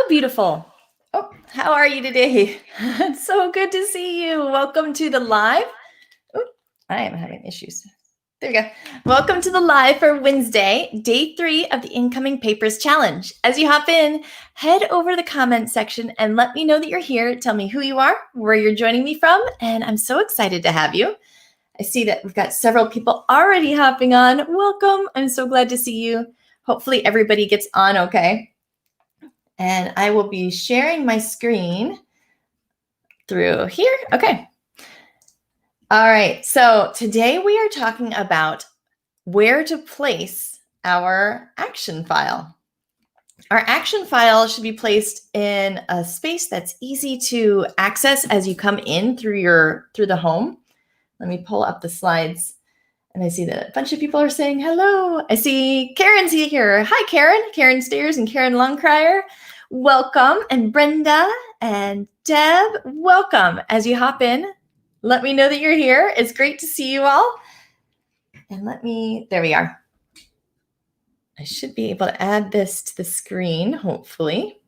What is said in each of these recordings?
beautiful. Oh, how are you today? It's so good to see you. Welcome to the live. Oh, I am having issues. There we go. Welcome to the live for Wednesday, day 3 of the Incoming Papers Challenge. As you hop in, head over to the comment section and let me know that you're here. Tell me who you are, where you're joining me from, and I'm so excited to have you. I see that we've got several people already hopping on. Welcome. I'm so glad to see you. Hopefully everybody gets on okay. And I will be sharing my screen through here. Okay. All right. So today we are talking about where to place our action file. Our action file should be placed in a space that's easy to access as you come in through the home. Let me pull up the slides. And I see that a bunch of people are saying hello. I see Karen's here. Hi, Karen. Karen Steers and Karen Longcrier. Welcome. And Brenda and Deb, welcome. As you hop in, let me know that you're here. It's great to see you all. And there we are. I should be able to add this to the screen, hopefully.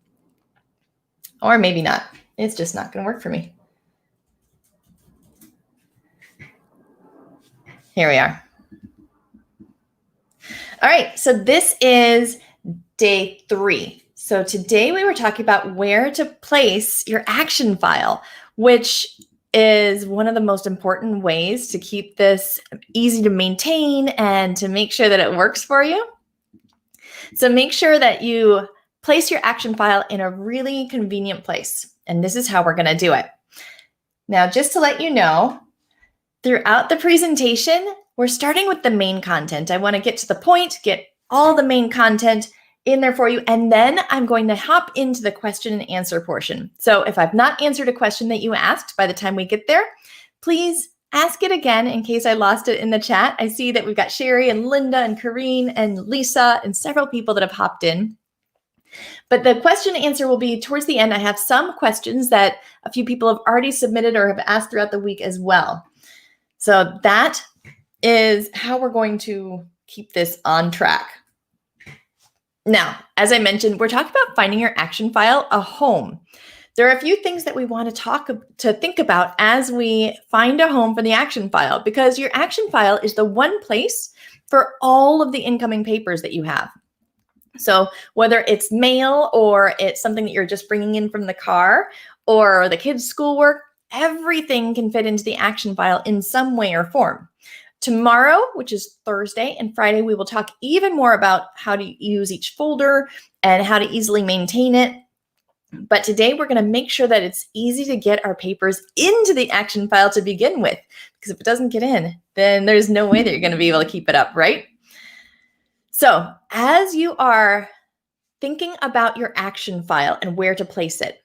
Or maybe not. It's just not going to work for me. Here we are. All right, so this is day 3. So today we were talking about where to place your action file, which is one of the most important ways to keep this easy to maintain and to make sure that it works for you. So make sure that you place your action file in a really convenient place. And this is how we're going to do it. Now, just to let you know, throughout the presentation, we're starting with the main content. I want to get to the point, get all the main content in there for you, and then I'm going to hop into the question and answer portion. So if I've not answered a question that you asked by the time we get there, please ask it again in case I lost it in the chat. I see that we've got Sherry and Linda and Kareen and Lisa and several people that have hopped in. But the question and answer will be towards the end. I have some questions that a few people have already submitted or have asked throughout the week as well. So that is how we're going to keep this on track. Now, as I mentioned, we're talking about finding your action file a home. There are a few things that we want to think about as we find a home for the action file, because your action file is the one place for all of the incoming papers that you have. So whether it's mail or it's something that you're just bringing in from the car or the kids' schoolwork, everything can fit into the action file in some way or form. Tomorrow, which is Thursday, and Friday, we will talk even more about how to use each folder and how to easily maintain it. But today we're going to make sure that it's easy to get our papers into the action file to begin with, because if it doesn't get in, then there's no way that you're going to be able to keep it up, right? So as you are thinking about your action file and where to place it,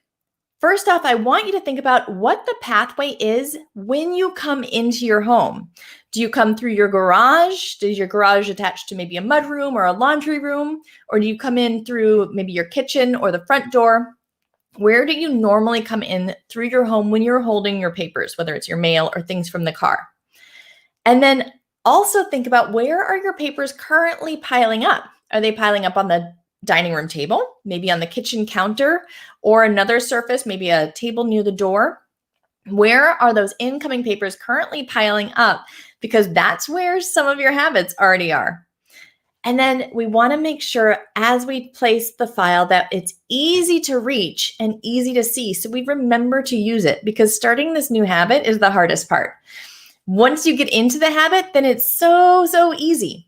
first off, I want you to think about what the pathway is when you come into your home. Do you come through your garage? Does your garage attach to maybe a mudroom or a laundry room? Or do you come in through maybe your kitchen or the front door? Where do you normally come in through your home when you're holding your papers, whether it's your mail or things from the car? And then also think about, where are your papers currently piling up? Are they piling up on the dining room table, maybe on the kitchen counter, or another surface, maybe a table near the door? Where are those incoming papers currently piling up? Because that's where some of your habits already are. And then we want to make sure as we place the file that it's easy to reach and easy to see, so we remember to use it, because starting this new habit is the hardest part. Once you get into the habit, then it's so easy.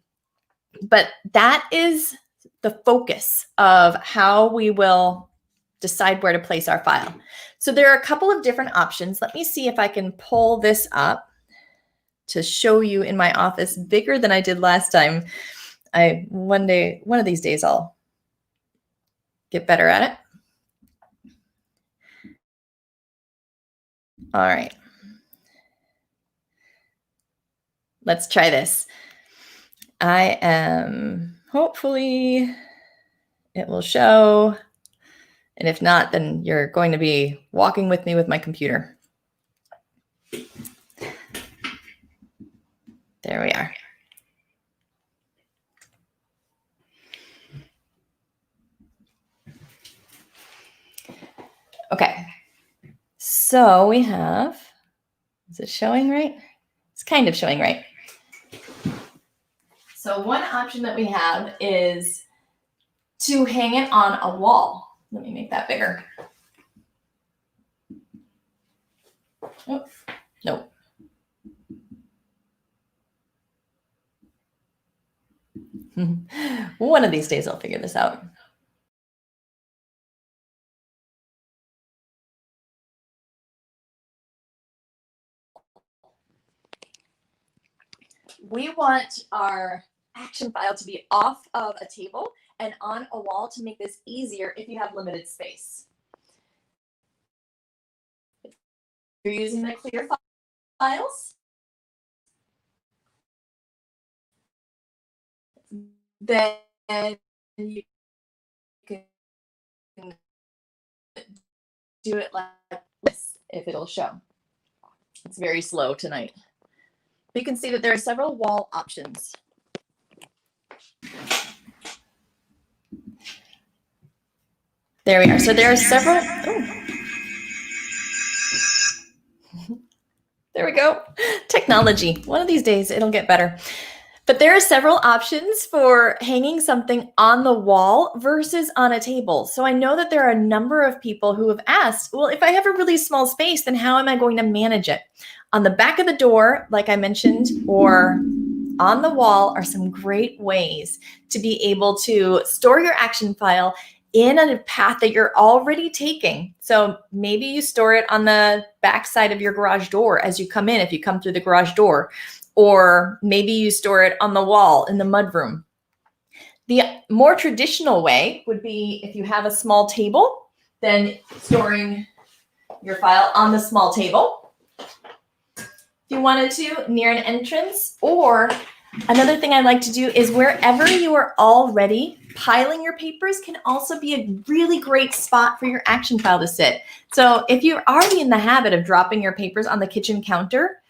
But that is the focus of how we will decide where to place our file. So there are a couple of different options. Let me see if I can pull this up to show you in my office bigger than I did last time. One of these days, I'll get better at it. All right. Let's try this. Hopefully it will show. And if not, then you're going to be walking with me with my computer. There we are. So we have, is it showing right? It's kind of showing right. So one option that we have is to hang it on a wall. Let me make that bigger. Oh, nope. One of these days I'll figure this out. We want our action file to be off of a table and on a wall to make this easier if you have limited space. If you're using the clear files, then you can do it like this if it'll show. It's very slow tonight. But you can see that there are several wall options. There we are. So there are several. Oh. There we go. Technology. One of these days it'll get better. But there are several options for hanging something on the wall versus on a table. So I know that there are a number of people who have asked, well, if I have a really small space, then how am I going to manage it? On the back of the door, like I mentioned, or on the wall are some great ways to be able to store your action file in a path that you're already taking. So maybe you store it on the back side of your garage door as you come in, if you come through the garage door, or maybe you store it on the wall in the mudroom. The more traditional way would be if you have a small table, then storing your file on the small table. If you wanted to, near an entrance, or another thing I like to do is wherever you are already piling your papers can also be a really great spot for your action file to sit. So if you're already in the habit of dropping your papers on the kitchen counter,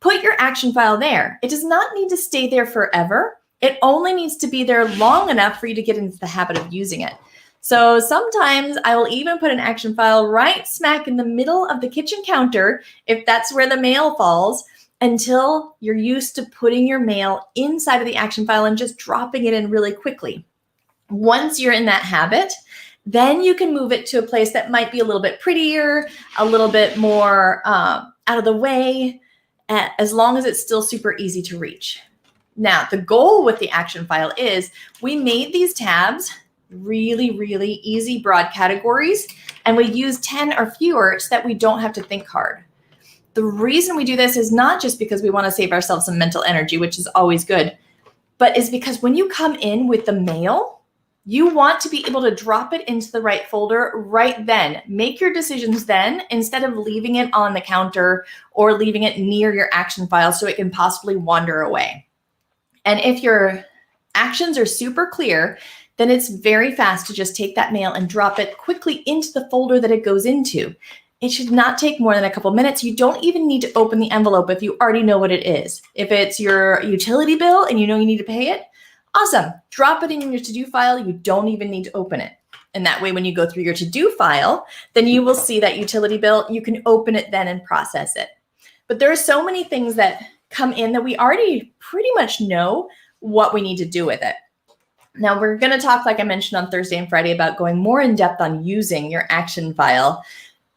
put your action file there. It does not need to stay there forever. It only needs to be there long enough for you to get into the habit of using it. So sometimes I will even put an action file right smack in the middle of the kitchen counter, if that's where the mail falls, until you're used to putting your mail inside of the action file and just dropping it in really quickly. Once you're in that habit, then you can move it to a place that might be a little bit prettier, a little bit more out of the way, as long as it's still super easy to reach. Now, the goal with the action file is we made these tabs really, really easy broad categories, and we use 10 or fewer so that we don't have to think hard. The reason we do this is not just because we want to save ourselves some mental energy, which is always good, but is because when you come in with the mail, you want to be able to drop it into the right folder right then. Make your decisions then instead of leaving it on the counter or leaving it near your action file so it can possibly wander away. And if your actions are super clear, then it's very fast to just take that mail and drop it quickly into the folder that it goes into. It should not take more than a couple minutes. You don't even need to open the envelope if you already know what it is. If it's your utility bill and you know you need to pay it, awesome. Drop it in your to-do file. You don't even need to open it. And that way, when you go through your to-do file, then you will see that utility bill. You can open it then and process it. But there are so many things that come in that we already pretty much know what we need to do with it. Now, we're going to talk, like I mentioned on Thursday and Friday, about going more in depth on using your action file.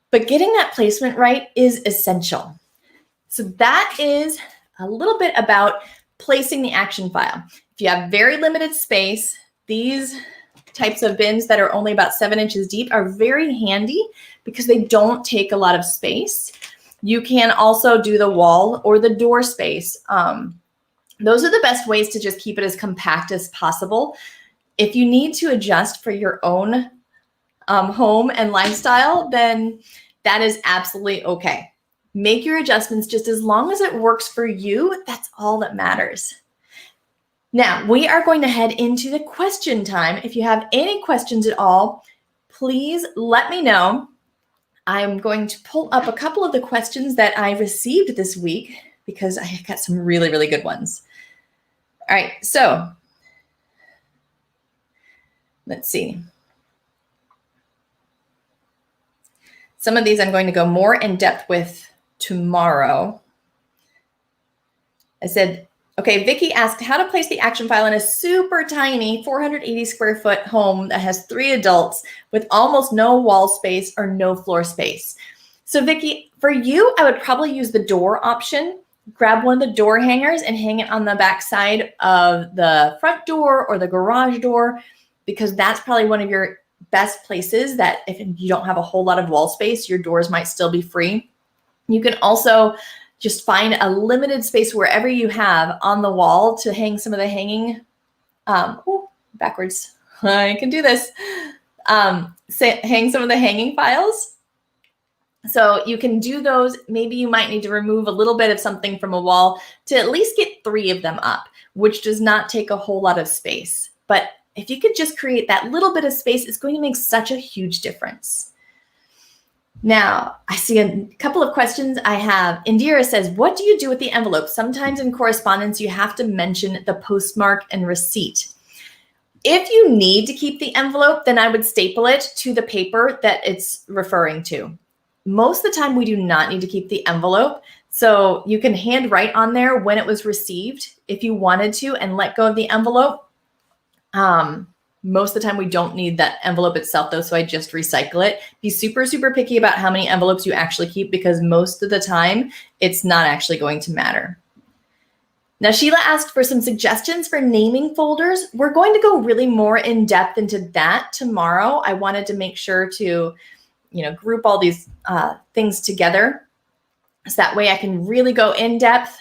But getting that placement right is essential. So that is a little bit about placing the action file. If you have very limited space, these types of bins that are only about 7 inches deep are very handy because they don't take a lot of space. You can also do the wall or the door space. Those are the best ways to just keep it as compact as possible. If you need to adjust for your own home and lifestyle, then that is absolutely okay. Make your adjustments just as long as it works for you. That's all that matters. Now, we are going to head into the question time. If you have any questions at all, please let me know. I'm going to pull up a couple of the questions that I received this week because I got some really, really good ones. All right, so let's see. Some of these I'm going to go more in depth with tomorrow. I said, okay, Vicky asked how to place the action file in a super tiny 480 square foot home that has 3 adults with almost no wall space or no floor space. So Vicky, for you, I would probably use the door option. Grab one of the door hangers and hang it on the back side of the front door or the garage door, because that's probably one of your best places that if you don't have a whole lot of wall space, your doors might still be free. You can also just find a limited space wherever you have on the wall to hang some of the hanging, backwards, I can do this, hang some of the hanging files. So you can do those. Maybe you might need to remove a little bit of something from a wall to at least get 3 of them up, which does not take a whole lot of space. But if you could just create that little bit of space, it's going to make such a huge difference. Now, I see a couple of questions I have. Indira says, what do you do with the envelope? Sometimes in correspondence, you have to mention the postmark and receipt. If you need to keep the envelope, then I would staple it to the paper that it's referring to. Most of the time, we do not need to keep the envelope. So you can handwrite on there when it was received if you wanted to and let go of the envelope. Most of the time, we don't need that envelope itself, though, so I just recycle it. Be super, super picky about how many envelopes you actually keep, because most of the time, it's not actually going to matter. Now, Sheila asked for some suggestions for naming folders. We're going to go really more in depth into that tomorrow. I wanted to make sure to group all these things together, so that way I can really go in depth.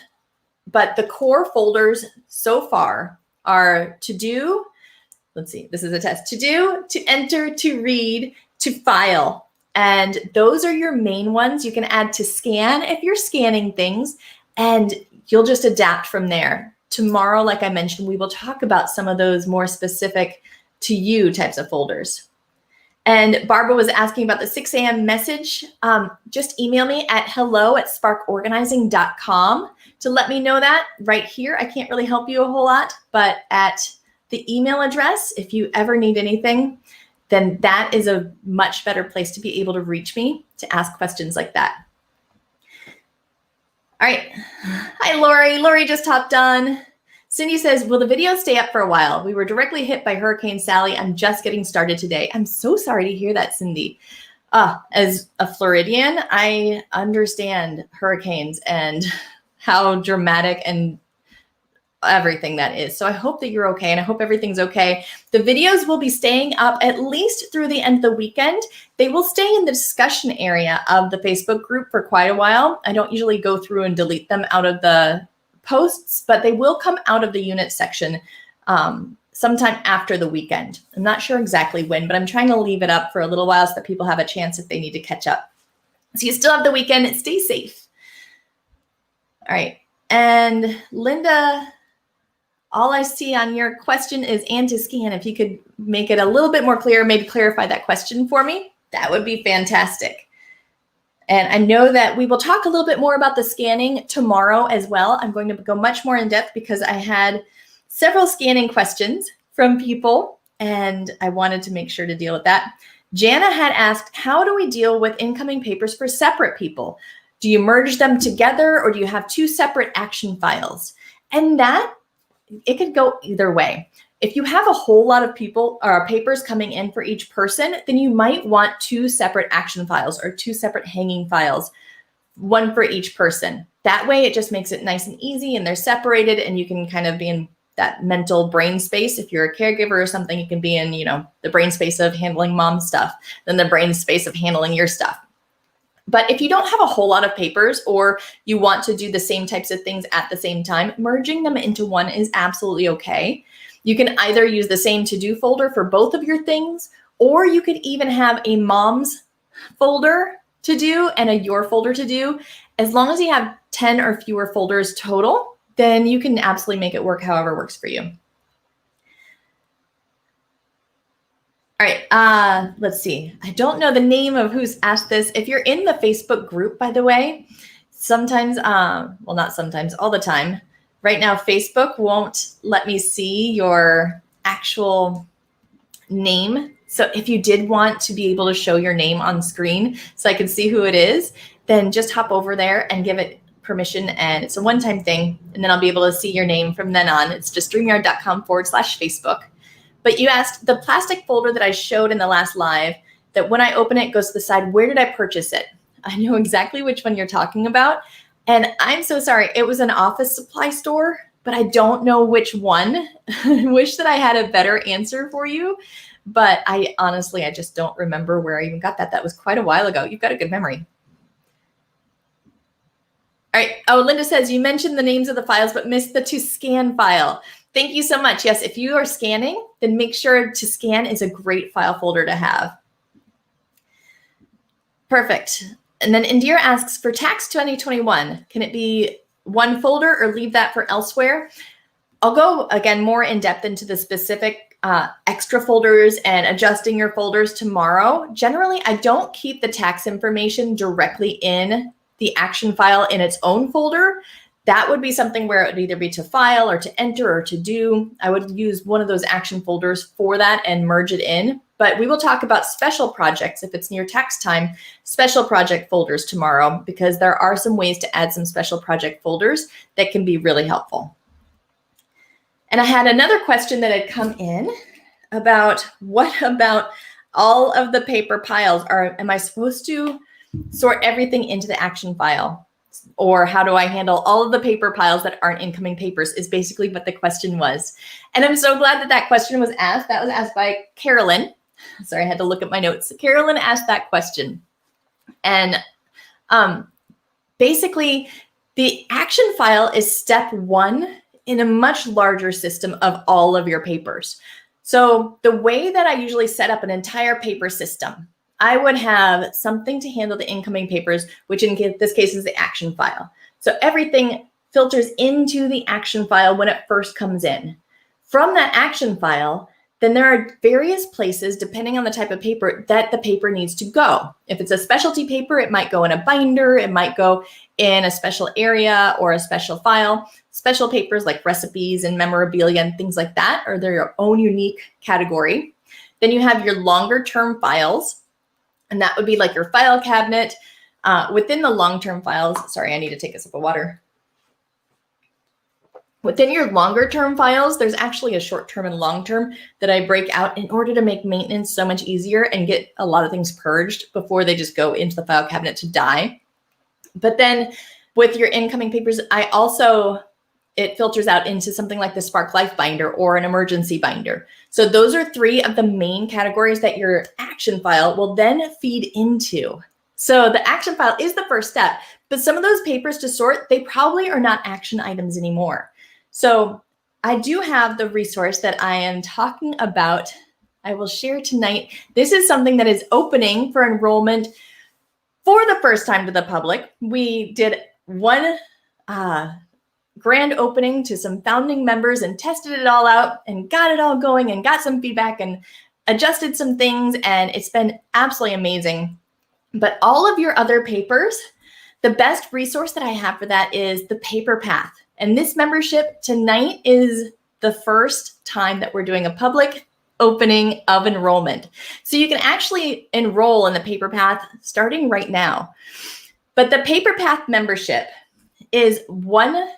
But the core folders so far are to do, let's see, this is a test, to do, to enter, to read, to file. And those are your main ones. You can add to scan if you're scanning things, and you'll just adapt from there. Tomorrow, like I mentioned, we will talk about some of those more specific to you types of folders. And Barbara was asking about the 6 a.m. message. Just email me at hello@sparkorganizing.com to let me know that right here. I can't really help you a whole lot, but at the email address, if you ever need anything, then that is a much better place to be able to reach me to ask questions like that. All right. Hi, Lori. Lori just hopped on. Cindy says, will the video stay up for a while? We were directly hit by Hurricane Sally. I'm just getting started today. I'm so sorry to hear that, Cindy. As a Floridian, I understand hurricanes and how dramatic and everything that is. So I hope that you're okay, and I hope everything's okay. The videos will be staying up at least through the end of the weekend. They will stay in the discussion area of the Facebook group for quite a while. I don't usually go through and delete them out of the posts, but they will come out of the unit section sometime after the weekend. I'm not sure exactly when, but I'm trying to leave it up for a little while so that people have a chance if they need to catch up. So you still have the weekend. Stay safe. All right. And Linda, all I see on your question is and to scan. If you could make it a little bit more clear, maybe clarify that question for me, that would be fantastic. And I know that we will talk a little bit more about the scanning tomorrow as well. I'm going to go much more in depth because I had several scanning questions from people, and I wanted to make sure to deal with that. Jana had asked, how do we deal with incoming papers for separate people? Do you merge them together, or do you have 2 separate action files? And that, it could go either way. If you have a whole lot of people or papers coming in for each person, then you might want 2 separate action files or 2 separate hanging files, one for each person. That way it just makes it nice and easy, and they're separated, and you can kind of be in that mental brain space. If you're a caregiver or something, you can be in, the brain space of handling mom's stuff, then the brain space of handling your stuff. But if you don't have a whole lot of papers, or you want to do the same types of things at the same time, merging them into one is absolutely okay. You can either use the same to-do folder for both of your things, or you could even have a mom's folder to do and a your folder to do. As long as you have 10 or fewer folders total, then you can absolutely make it work however works for you. All right, let's see. I don't know the name of who's asked this. If you're in the Facebook group, by the way, sometimes, well, not sometimes, all the time. Right now, Facebook won't let me see your actual name So if you did want to be able to show your name on screen so I can see who it is, then just hop over there and give it permission, and it's a one-time thing, and then I'll be able to see your name from then on. It's just StreamYard.com/Facebook. But you asked the plastic folder that I showed in the last live, that when I open it, it goes to the side, where did I purchase it? I know exactly which one you're talking about. And I'm so sorry, it was an office supply store, but I don't know which one. I wish that I had a better answer for you, but I honestly just don't remember where I even got that. That was quite a while ago. You've got a good memory. All right. Oh, Linda says, you mentioned the names of the files, but missed the to scan file. Thank you so much. Yes, if you are scanning, then make sure to scan is a great file folder to have. Perfect. And then Indira asks, for tax 2021, can it be one folder or leave that for elsewhere? I'll go, again, more in depth into the specific extra folders and adjusting your folders tomorrow. Generally, I don't keep the tax information directly in the action file in its own folder. That would be something where it would either be to file or to enter or to do. I would use one of those action folders for that and merge it in. But we will talk about special projects if it's near tax time, special project folders tomorrow, because there are some ways to add some special project folders that can be really helpful. And I had another question that had come in about, what about all of the paper piles? Am I supposed to sort everything into the action file? Or how do I handle all of the paper piles that aren't incoming papers, is basically what the question was. And I'm so glad that that question was asked. That was asked by Carolyn. Sorry, I had to look at my notes. Carolyn asked that question. And basically, the action file is step one in a much larger system of all of your papers. So the way that I usually set up an entire paper system, I would have something to handle the incoming papers, which in this case is the action file. So everything filters into the action file when it first comes in. From that action file, then there are various places, depending on the type of paper, that the paper needs to go. If it's a specialty paper, it might go in a binder, it might go in a special area or a special file. Special papers like recipes and memorabilia and things like that are their own unique category. Then you have your longer term files, and that would be like your file cabinet. Within the long-term files, sorry, I need to take a sip of water. Within your longer term files, there's actually a short term and long term that I break out in order to make maintenance so much easier and get a lot of things purged before they just go into the file cabinet to die. But then with your incoming papers, it filters out into something like the Spark Life binder or an emergency binder. So those are three of the main categories that your action file will then feed into. So the action file is the first step, but some of those papers to sort, they probably are not action items anymore. So I do have the resource that I am talking about. I will share tonight. This is something that is opening for enrollment for the first time to the public. We did one grand opening to some founding members and tested it all out and got it all going and got some feedback and adjusted some things, and it's been absolutely amazing. But all of your other papers, the best resource that I have for that is the Paper Path. And this membership tonight is the first time that we're doing a public opening of enrollment. So you can actually enroll in the Paper Path starting right now. But the Paper Path membership is one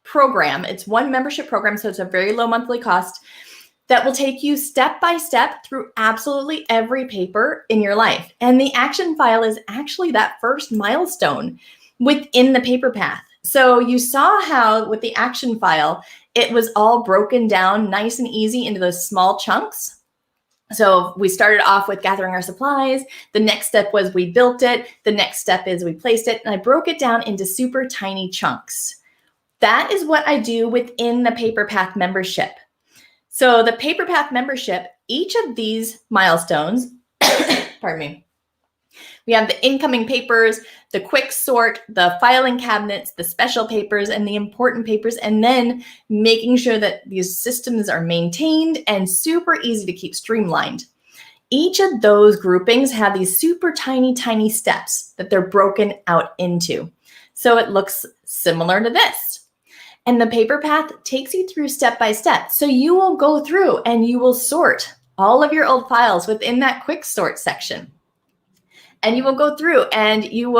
program. It's one membership program, so it's a very low monthly cost that will take you step by step through absolutely every paper in your life. And the action file is actually that first milestone within the Paper Path. So you saw how with the action file, it was all broken down nice and easy into those small chunks. So we started off with gathering our supplies. The next step was we built it. The next step is we placed it. And I broke it down into super tiny chunks. That is what I do within the Paper Path membership. So the Paper Path membership, each of these milestones, pardon me, we have the incoming papers, the quick sort, the filing cabinets, the special papers, and the important papers, and then making sure that these systems are maintained and super easy to keep streamlined. Each of those groupings have these super tiny, tiny steps that they're broken out into. So it looks similar to this. And the Paper Path takes you through step by step. So you will go through and you will sort all of your old files within that quick sort section. And you will go through and you've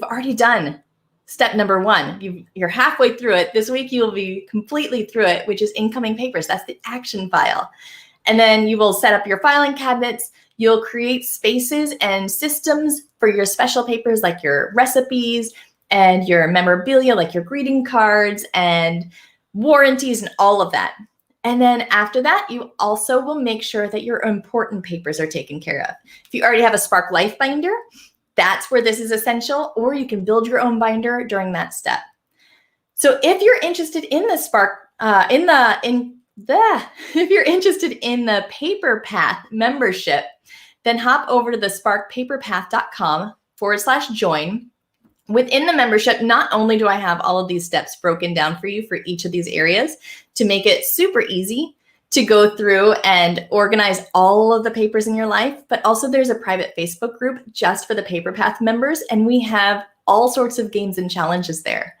already done step number 1. You're halfway through it. This week you will be completely through it, which is incoming papers. That's the action file. And then you will set up your filing cabinets. You'll create spaces and systems for your special papers like your recipes and your memorabilia like your greeting cards and warranties and all of that. And then after that, you also will make sure that your important papers are taken care of. If you already have a Spark Life binder, that's where this is essential, or you can build your own binder during that step. So if you're interested in the if you're interested in the PaperPath membership, then hop over to the sparkpaperpath.com/join. Within the membership, not only do I have all of these steps broken down for you for each of these areas to make it super easy to go through and organize all of the papers in your life, but also there's a private Facebook group just for the PaperPath members, and we have all sorts of games and challenges there.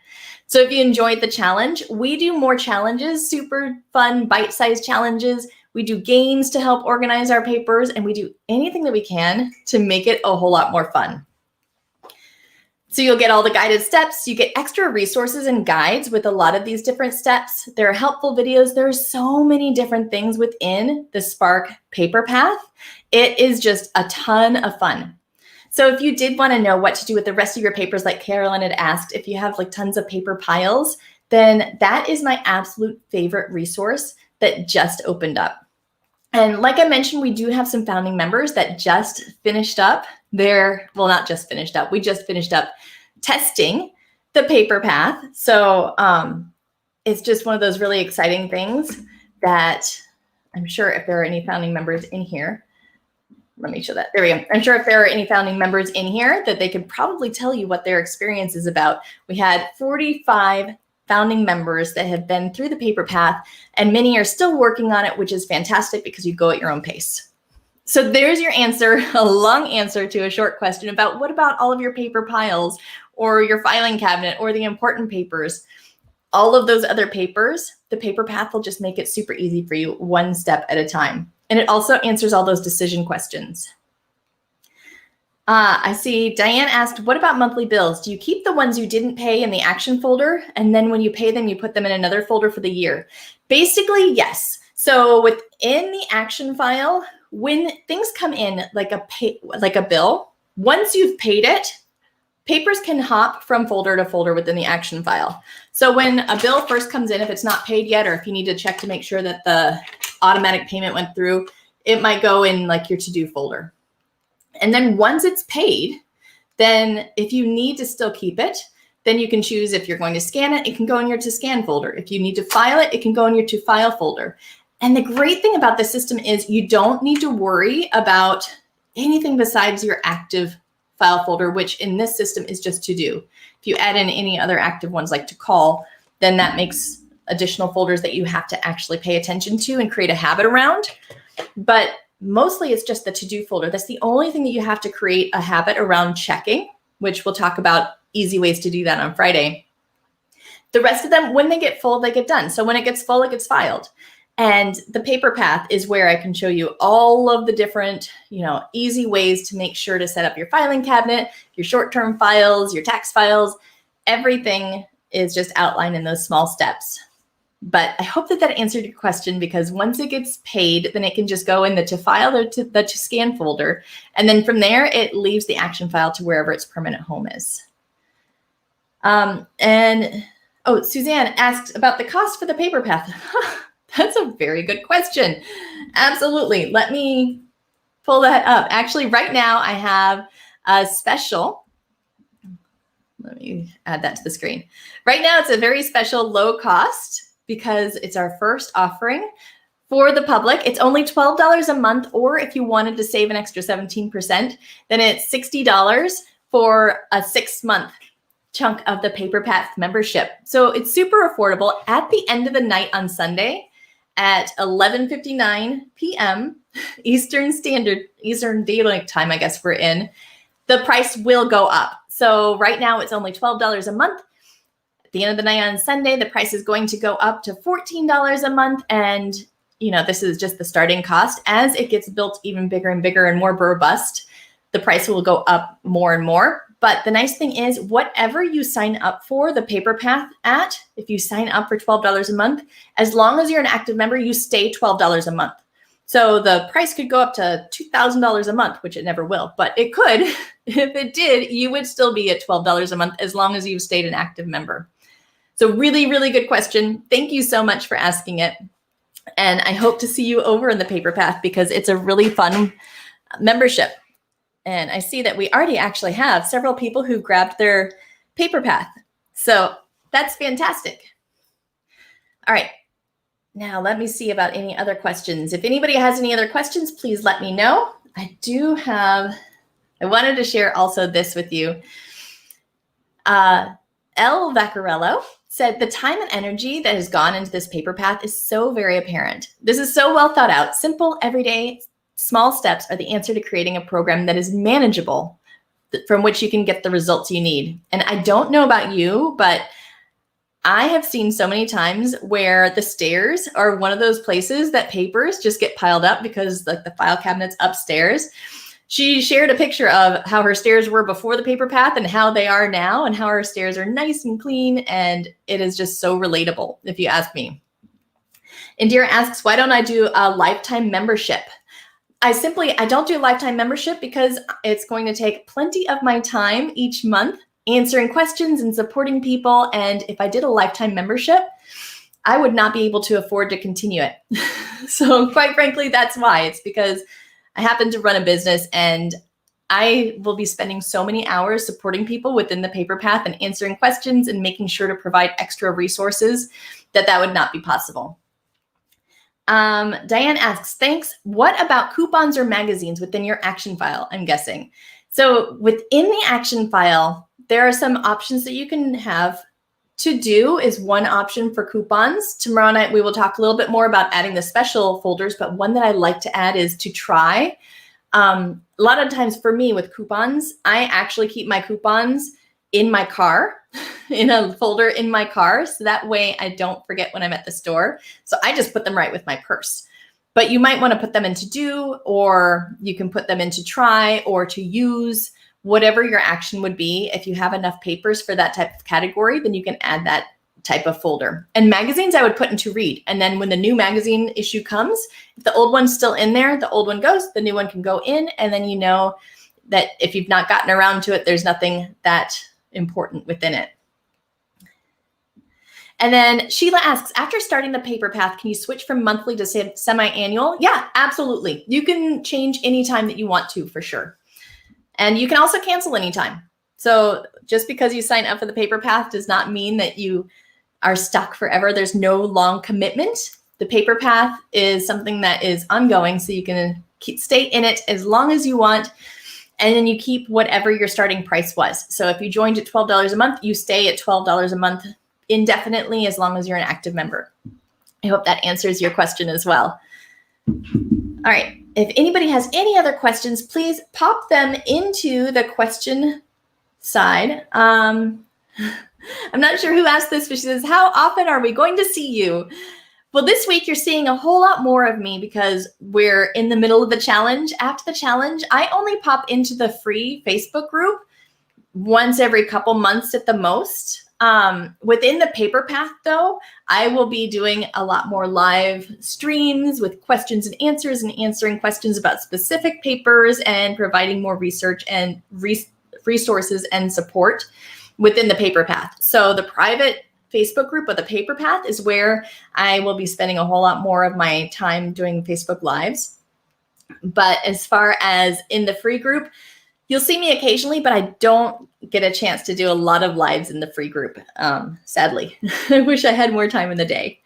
So if you enjoyed the challenge, we do more challenges, super fun, bite-sized challenges. We do games to help organize our papers, and we do anything that we can to make it a whole lot more fun. So you'll get all the guided steps. You get extra resources and guides with a lot of these different steps. There are helpful videos. There are so many different things within the Spark PaperPath. It is just a ton of fun. So if you did want to know what to do with the rest of your papers, like Carolyn had asked, if you have like tons of paper piles, then that is my absolute favorite resource that just opened up. And like I mentioned, we do have some founding members that just finished up not just finished up. We just finished up testing the PaperPath. So it's just one of those really exciting things that I'm sure if there are any founding members in here, let me show that. There we go. I'm sure if there are any founding members in here that they could probably tell you what their experience is about. We had 45 founding members that have been through the PaperPath, and many are still working on it, which is fantastic because you go at your own pace. So there's your answer, a long answer to a short question about what about all of your paper piles or your filing cabinet or the important papers. All of those other papers, the PaperPath will just make it super easy for you, one step at a time. And it also answers all those decision questions. I see Diane asked, what about monthly bills? Do you keep the ones you didn't pay in the action folder? And then when you pay them, you put them in another folder for the year? Basically, yes. So within the action file, when things come in like a bill, once you've paid it, papers can hop from folder to folder within the action file. So when a bill first comes in, if it's not paid yet, or if you need to check to make sure that the automatic payment went through, it might go in like your to-do folder. And then once it's paid, then if you need to still keep it, then you can choose if you're going to scan it, it can go in your to scan folder. If you need to file it, it can go in your to file folder. And the great thing about this system is you don't need to worry about anything besides your active file folder, which in this system is just to do. If you add in any other active ones like to call, then that makes additional folders that you have to actually pay attention to and create a habit around. But mostly it's just the to-do folder. That's the only thing that you have to create a habit around checking, which we'll talk about easy ways to do that on Friday. The rest of them, when they get full, they get done. So when it gets full, it gets filed. And the PaperPath is where I can show you all of the different, easy ways to make sure to set up your filing cabinet, your short-term files, your tax files. Everything is just outlined in those small steps. But I hope that answered your question, because once it gets paid, then it can just go in the to file or the to scan folder. And then from there, it leaves the action file to wherever its permanent home is. Suzanne asked about the cost for the PaperPath. That's a very good question. Absolutely. Let me pull that up. Actually, right now I have a special. Let me add that to the screen. Right now, it's a very special low cost because it's our first offering for the public. It's only $12 a month, or if you wanted to save an extra 17%, then it's $60 for a 6-month chunk of the PaperPath membership. So it's super affordable. At the end of the night on Sunday at 11:59 p.m. Eastern Daylight Time, I guess we're in, the price will go up. So right now it's only $12 a month. At the end of the night on Sunday, the price is going to go up to $14 a month. And this is just the starting cost. As it gets built even bigger and bigger and more robust, the price will go up more and more. But the nice thing is, whatever you sign up for the PaperPath at, if you sign up for $12 a month, as long as you're an active member, you stay $12 a month. So the price could go up to $2,000 a month, which it never will, but it could. If it did, you would still be at $12 a month as long as you've stayed an active member. So really, really good question. Thank you so much for asking it. And I hope to see you over in the PaperPath because it's a really fun membership. And I see that we already actually have several people who grabbed their PaperPath. So that's fantastic. All right. Now let me see about any other questions. If anybody has any other questions, please let me know. I wanted to share also this with you. El Vaccarello said, the time and energy that has gone into this PaperPath is so very apparent. This is so well thought out, simple, everyday, small steps are the answer to creating a program that is manageable, from which you can get the results you need. And I don't know about you, but I have seen so many times where the stairs are one of those places that papers just get piled up because like the file cabinet's upstairs. She shared a picture of how her stairs were before the PaperPath and how they are now and how her stairs are nice and clean. And it is just so relatable, if you ask me. Indira asks, why don't I do a lifetime membership? I don't do a lifetime membership because it's going to take plenty of my time each month answering questions and supporting people. And if I did a lifetime membership, I would not be able to afford to continue it. So quite frankly, that's why. It's because I happen to run a business and I will be spending so many hours supporting people within the PaperPath and answering questions and making sure to provide extra resources that would not be possible. Diane asks, thanks. What about coupons or magazines within your action file, I'm guessing? So within the action file, there are some options that you can have. To do is one option for coupons. Tomorrow night, we will talk a little bit more about adding the special folders, but one that I like to add is to try. A lot of times for me with coupons, I actually keep my coupons in my car, in a folder in my car. So that way I don't forget when I'm at the store. So I just put them right with my purse. But you might want to put them into do, or you can put them into try or to use, whatever your action would be. If you have enough papers for that type of category, then you can add that type of folder. And magazines I would put into read. And then when the new magazine issue comes, if the old one's still in there, the old one goes, the new one can go in. And then you know that if you've not gotten around to it, there's nothing that important within it. And then Sheila asks, after starting the PaperPath, can you switch from monthly to semi-annual? Yeah, absolutely. You can change anytime that you want to, for sure. And you can also cancel anytime. So just because you sign up for the PaperPath does not mean that you are stuck forever. There's no long commitment. The PaperPath is something that is ongoing, so you can stay in it as long as you want. And then you keep whatever your starting price was. So if you joined at $12 a month, you stay at $12 a month indefinitely as long as you're an active member. I hope that answers your question as well. All right. If anybody has any other questions, please pop them into the question side. I'm not sure who asked this, but she says, how often are we going to see you? Well, this week you're seeing a whole lot more of me because we're in the middle of the challenge. After the challenge, I only pop into the free Facebook group once every couple months at the most. Within the PaperPath, though, I will be doing a lot more live streams with questions and answers and answering questions about specific papers and providing more research and resources and support within the PaperPath. So the private Facebook group of the PaperPath is where I will be spending a whole lot more of my time doing Facebook Lives. But as far as in the free group, you'll see me occasionally, but I don't get a chance to do a lot of lives in the free group, sadly. I wish I had more time in the day.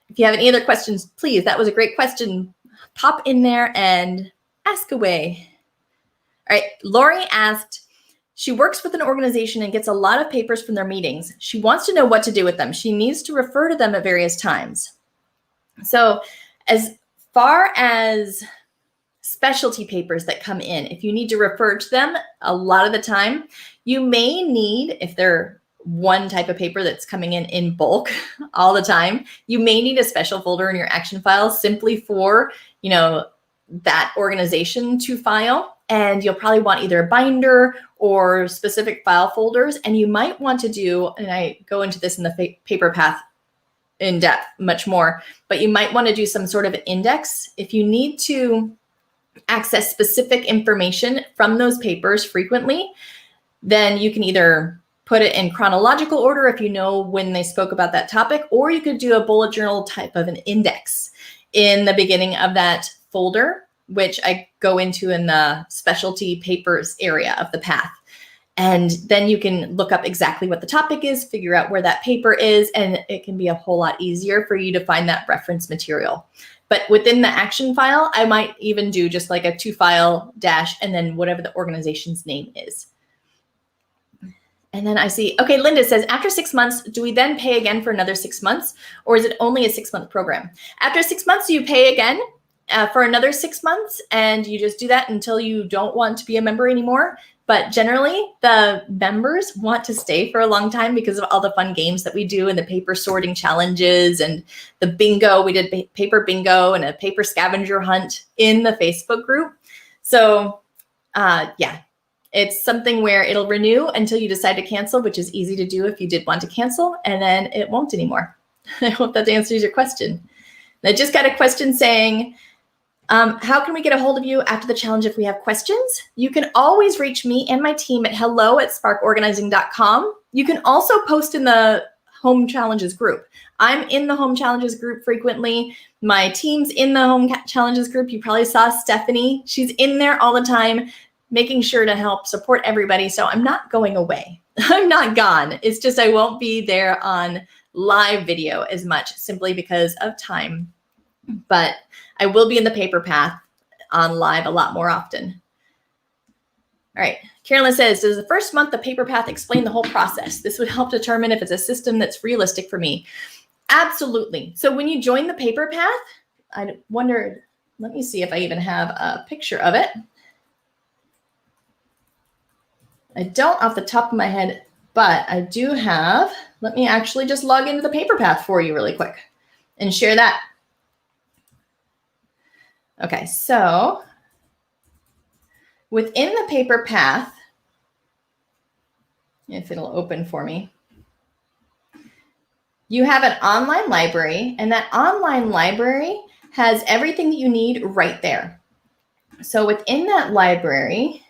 If you have any other questions, please, that was a great question. Pop in there and ask away. All right, Lori asked, she works with an organization and gets a lot of papers from their meetings. She wants to know what to do with them. She needs to refer to them at various times. So as far as specialty papers that come in, if you need to refer to them a lot of the time, you may need, if they're one type of paper that's coming in bulk all the time, you may need a special folder in your action file simply for, that organization to file. And you'll probably want either a binder or specific file folders. And you might want to do, and I go into this in the paper path in depth much more, but you might want to do some sort of index. If you need to access specific information from those papers frequently, then you can either put it in chronological order if you know when they spoke about that topic, or you could do a bullet journal type of an index in the beginning of that folder, which I go into in the specialty papers area of the path. And then you can look up exactly what the topic is, figure out where that paper is, and it can be a whole lot easier for you to find that reference material. But within the action file, I might even do just like a 2-file dash and then whatever the organization's name is. And then I see, okay, Linda says, after 6 months, do we then pay again for another 6 months? Or is it only a 6-month program? After 6 months, you pay again for another 6 months, and you just do that until you don't want to be a member anymore. But generally, the members want to stay for a long time because of all the fun games that we do and the paper sorting challenges and the bingo. We did paper bingo and a paper scavenger hunt in the Facebook group. So yeah, it's something where it'll renew until you decide to cancel, which is easy to do if you did want to cancel, and then it won't anymore. I hope that answers your question. I just got a question saying, how can we get a hold of you after the challenge if we have questions? You can always reach me and my team at hello@sparkorganizing.com. You can also post in the Home Challenges group. I'm in the Home Challenges group frequently. My team's in the Home Challenges group. You probably saw Stephanie. She's in there all the time, making sure to help support everybody. So I'm not going away. I'm not gone. It's just I won't be there on live video as much simply because of time. But I will be in the paper path on live a lot more often. All right. Carolyn says, does the first month of paper path explain the whole process? This would help determine if it's a system that's realistic for me. Absolutely. So when you join the paper path, I wondered, let me see if I even have a picture of it. I don't off the top of my head, but I do have, let me actually just log into the paper path for you really quick and share that. Okay, so within the paper path, if it'll open for me, you have an online library, and that online library has everything that you need right there. So within that library,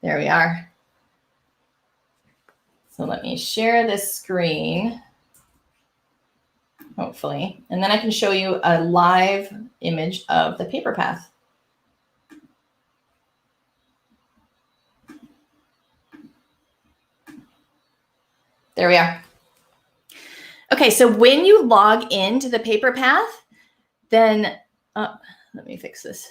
there we are. So let me share this screen, hopefully, and then I can show you a live image of the paper path. There we are. Okay, so when you log into the paper path, then, let me fix this.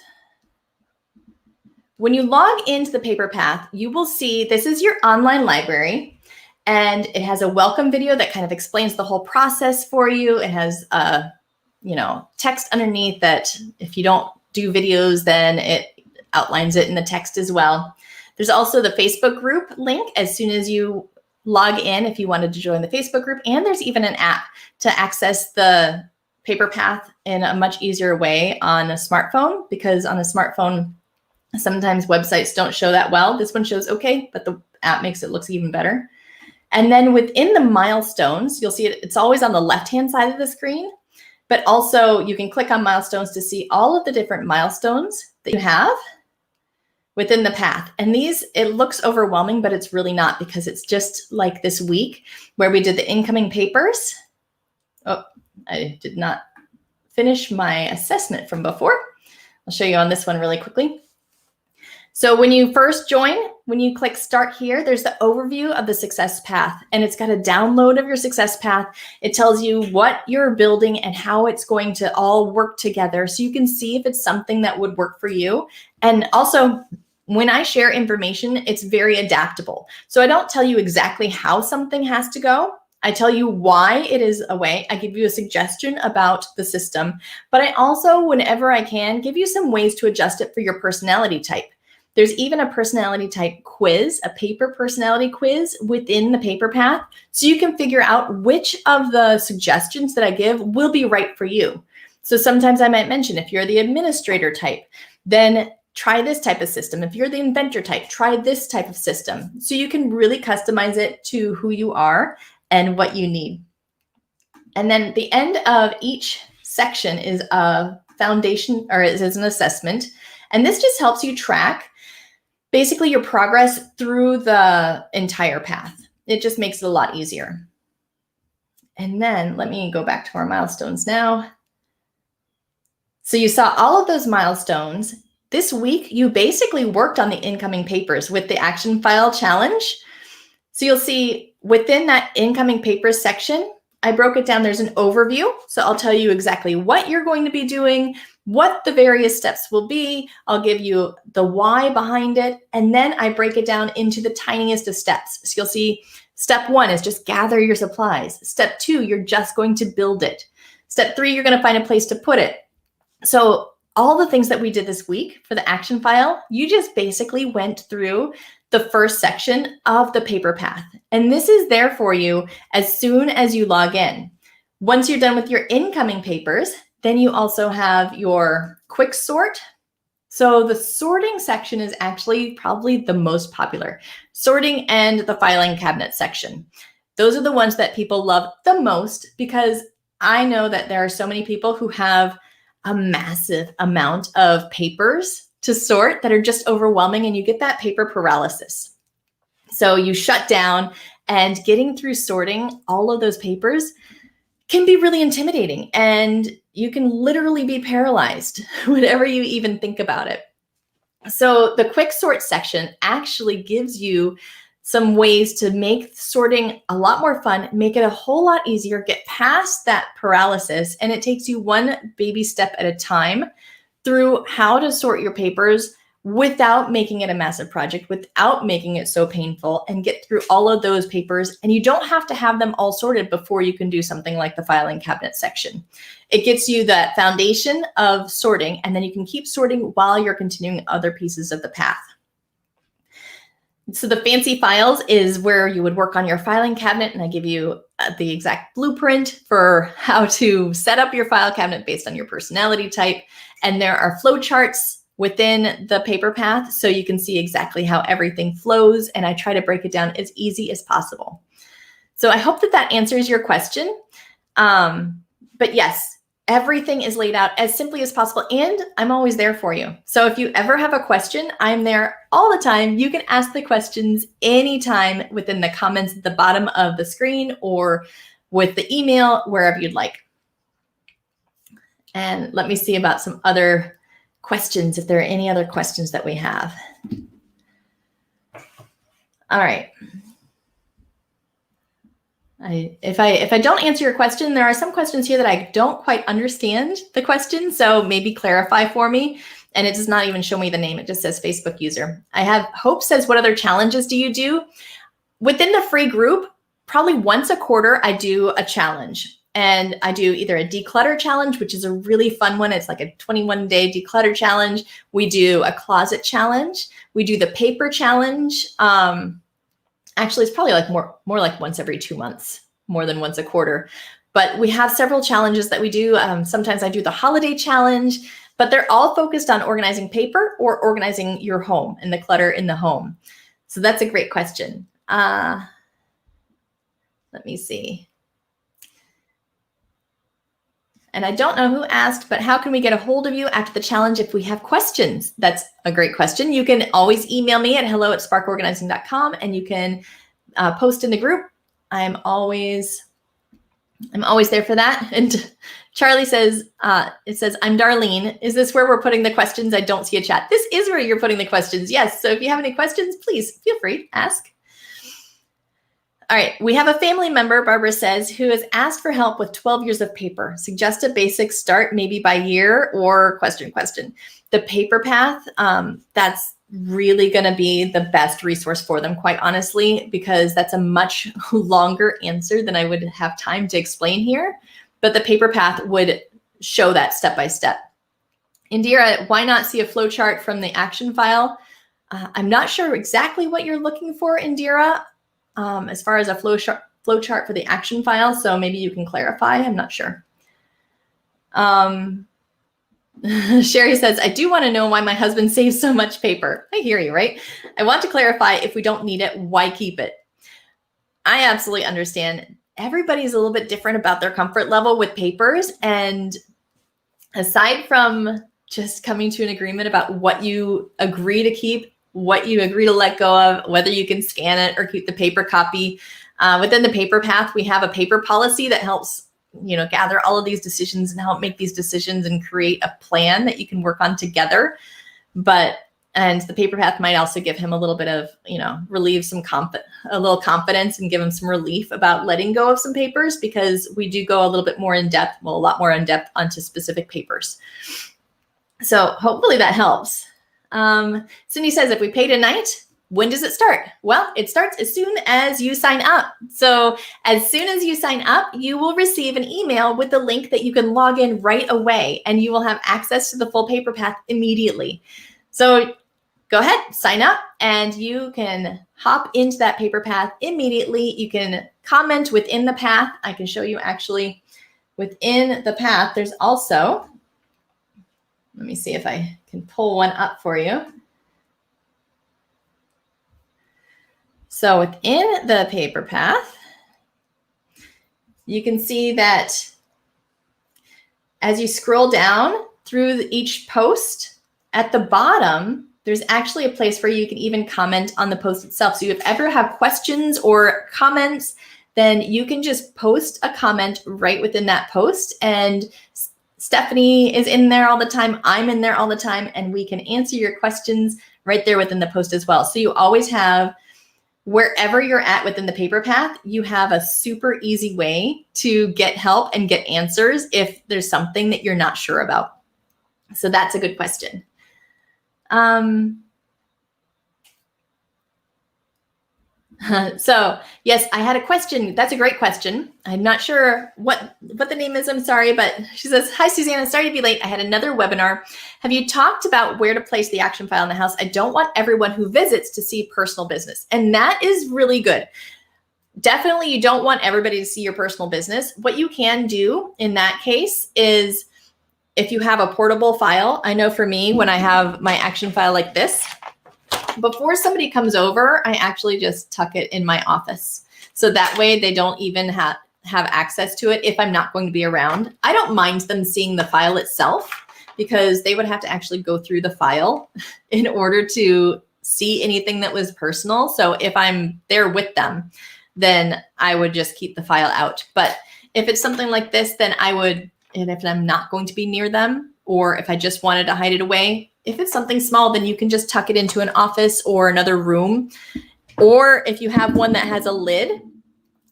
When you log into the paper path, you will see this is your online library. And it has a welcome video that kind of explains the whole process for you. It has text underneath that if you don't do videos, then it outlines it in the text as well. There's also the Facebook group link as soon as you log in if you wanted to join the Facebook group. And there's even an app to access the paper path in a much easier way on a smartphone, because on a smartphone, sometimes websites don't show that well. This one shows okay, but the app makes it look even better. And then within the milestones, you'll see it's always on the left-hand side of the screen, but also you can click on milestones to see all of the different milestones that you have within the path. And these, it looks overwhelming, but it's really not, because it's just like this week where we did the incoming papers. Oh, I did not finish my assessment from before. I'll show you on this one really quickly. So when you first join, when you click start here, there's the overview of the success path, and it's got a download of your success path. It tells you what you're building and how it's going to all work together, so you can see if it's something that would work for you. And also, when I share information, it's very adaptable. So I don't tell you exactly how something has to go. I tell you why it is a way. I give you a suggestion about the system, but I also, whenever I can, give you some ways to adjust it for your personality type. There's even a personality type quiz, a paper personality quiz within the paper path. So you can figure out which of the suggestions that I give will be right for you. So sometimes I might mention, if you're the administrator type, then try this type of system. If you're the inventor type, try this type of system. So you can really customize it to who you are and what you need. And then the end of each section is a foundation, or is an assessment. And this just helps you track basically your progress through the entire path. It just makes it a lot easier. And then let me go back to our milestones now. So you saw all of those milestones. This week, you basically worked on the incoming papers with the action file challenge. So you'll see within that incoming papers section, I broke it down. There's an overview. So I'll tell you exactly what you're going to be doing, what the various steps will be. I'll give you the why behind it. And then I break it down into the tiniest of steps. So you'll see step 1 is just gather your supplies. Step 2, you're just going to build it. Step 3, you're going to find a place to put it. So all the things that we did this week for the action file, you just basically went through the first section of the paper path. And this is there for you as soon as you log in. Once you're done with your incoming papers, then you also have your quick sort. So the sorting section is actually probably the most popular. Sorting and the filing cabinet section. Those are the ones that people love the most, because I know that there are so many people who have a massive amount of papers to sort that are just overwhelming, and you get that paper paralysis. So you shut down, and getting through sorting all of those papers can be really intimidating, and you can literally be paralyzed whenever you even think about it. So the quick sort section actually gives you some ways to make sorting a lot more fun, make it a whole lot easier, get past that paralysis, and it takes you one baby step at a time through how to sort your papers without making it a massive project, without making it so painful, and get through all of those papers. And you don't have to have them all sorted before you can do something like the filing cabinet section. It gets you that foundation of sorting, and then you can keep sorting while you're continuing other pieces of the path. So the fancy files is where you would work on your filing cabinet, and I give you the exact blueprint for how to set up your file cabinet based on your personality type. And there are flow charts within the paper path, so you can see exactly how everything flows, and I try to break it down as easy as possible. So I hope that that answers your question. But yes, everything is laid out as simply as possible, and I'm always there for you. So if you ever have a question, I'm there all the time. You can ask the questions anytime within the comments at the bottom of the screen or with the email, wherever you'd like. And let me see about some other questions, if there are any other questions that we have. All right. If I don't answer your question, there are some questions here that I don't quite understand the question, so maybe clarify for me. And it does not even show me the name. It just says Facebook user. I have Hope says, what other challenges do you do? Within the free group, probably once a quarter, I do a challenge. And I do either a declutter challenge, which is a really fun one. It's like a 21-day declutter challenge. We do a closet challenge. We do the paper challenge. Actually, it's probably like more like once every 2 months, more than once a quarter. But we have several challenges that we do. Sometimes I do the holiday challenge, but they're all focused on organizing paper or organizing your home and the clutter in the home. So that's a great question. Let me see. And I don't know who asked, but how can we get a hold of you after the challenge if we have questions? That's a great question. You can always email me at hello@sparkorganizing.com, and you can post in the group. I'm always there for that. And Charlie says, it says, I'm Darlene. Is this where we're putting the questions? I don't see a chat. This is where you're putting the questions. Yes. So if you have any questions, please feel free to ask. All right, we have a family member, Barbara says, who has asked for help with 12 years of paper. Suggest a basic start, maybe by year or question. The paper path, that's really going to be the best resource for them, quite honestly, because that's a much longer answer than I would have time to explain here. But the paper path would show that step by step. Indira, why not see a flow chart from the action file? I'm not sure exactly what you're looking for, Indira, as far as a flow chart for the action file. So maybe you can clarify. I'm not sure. Sherry says, I do want to know why my husband saves so much paper. I hear you, right? I want to clarify, if we don't need it, why keep it? I absolutely understand. Everybody's a little bit different about their comfort level with papers. And aside from just coming to an agreement about what you agree to keep, what you agree to let go of, whether you can scan it or keep the paper copy, within the paper path, we have a paper policy that helps gather all of these decisions and help make these decisions and create a plan that you can work on together. And the paper path might also give him a little bit of, relieve a little confidence and give him some relief about letting go of some papers, because we do go a little bit more in depth, a lot more in depth onto specific papers. So hopefully that helps. Cindy says, if we pay tonight, when does it start? Well, it starts as soon as you sign up. So as soon as you sign up, you will receive an email with the link that you can log in right away, and you will have access to the full paper path immediately. So go ahead, sign up, and you can hop into that paper path immediately. You can comment within the path. I can show you actually within the path. There's also, let me see if I can pull one up for you. So within the paper path, you can see that as you scroll down through each post, at the bottom, there's actually a place where you can even comment on the post itself. So if you ever have questions or comments, then you can just post a comment right within that post. And Stephanie is in there all the time. I'm in there all the time, and we can answer your questions right there within the post as well. So you always have, wherever you're at within the paper path, you have a super easy way to get help and get answers if there's something that you're not sure about. So that's a good question. So yes, I had a question. That's a great question. I'm not sure what the name is. I'm sorry, but she says, hi, Susanna, sorry to be late. I had another webinar. Have you talked about where to place the action file in the house? I don't want everyone who visits to see personal business. And that is really good. Definitely, you don't want everybody to see your personal business. What you can do in that case is, if you have a portable file, I know for me, when I have my action file like this, before somebody comes over, I actually just tuck it in my office. So that way they don't even have access to it if I'm not going to be around. I don't mind them seeing the file itself, because they would have to actually go through the file in order to see anything that was personal. So if I'm there with them, then I would just keep the file out. But if it's something like this, then I would, and if I'm not going to be near them, or if I just wanted to hide it away, if it's something small, then you can just tuck it into an office or another room. Or if you have one that has a lid,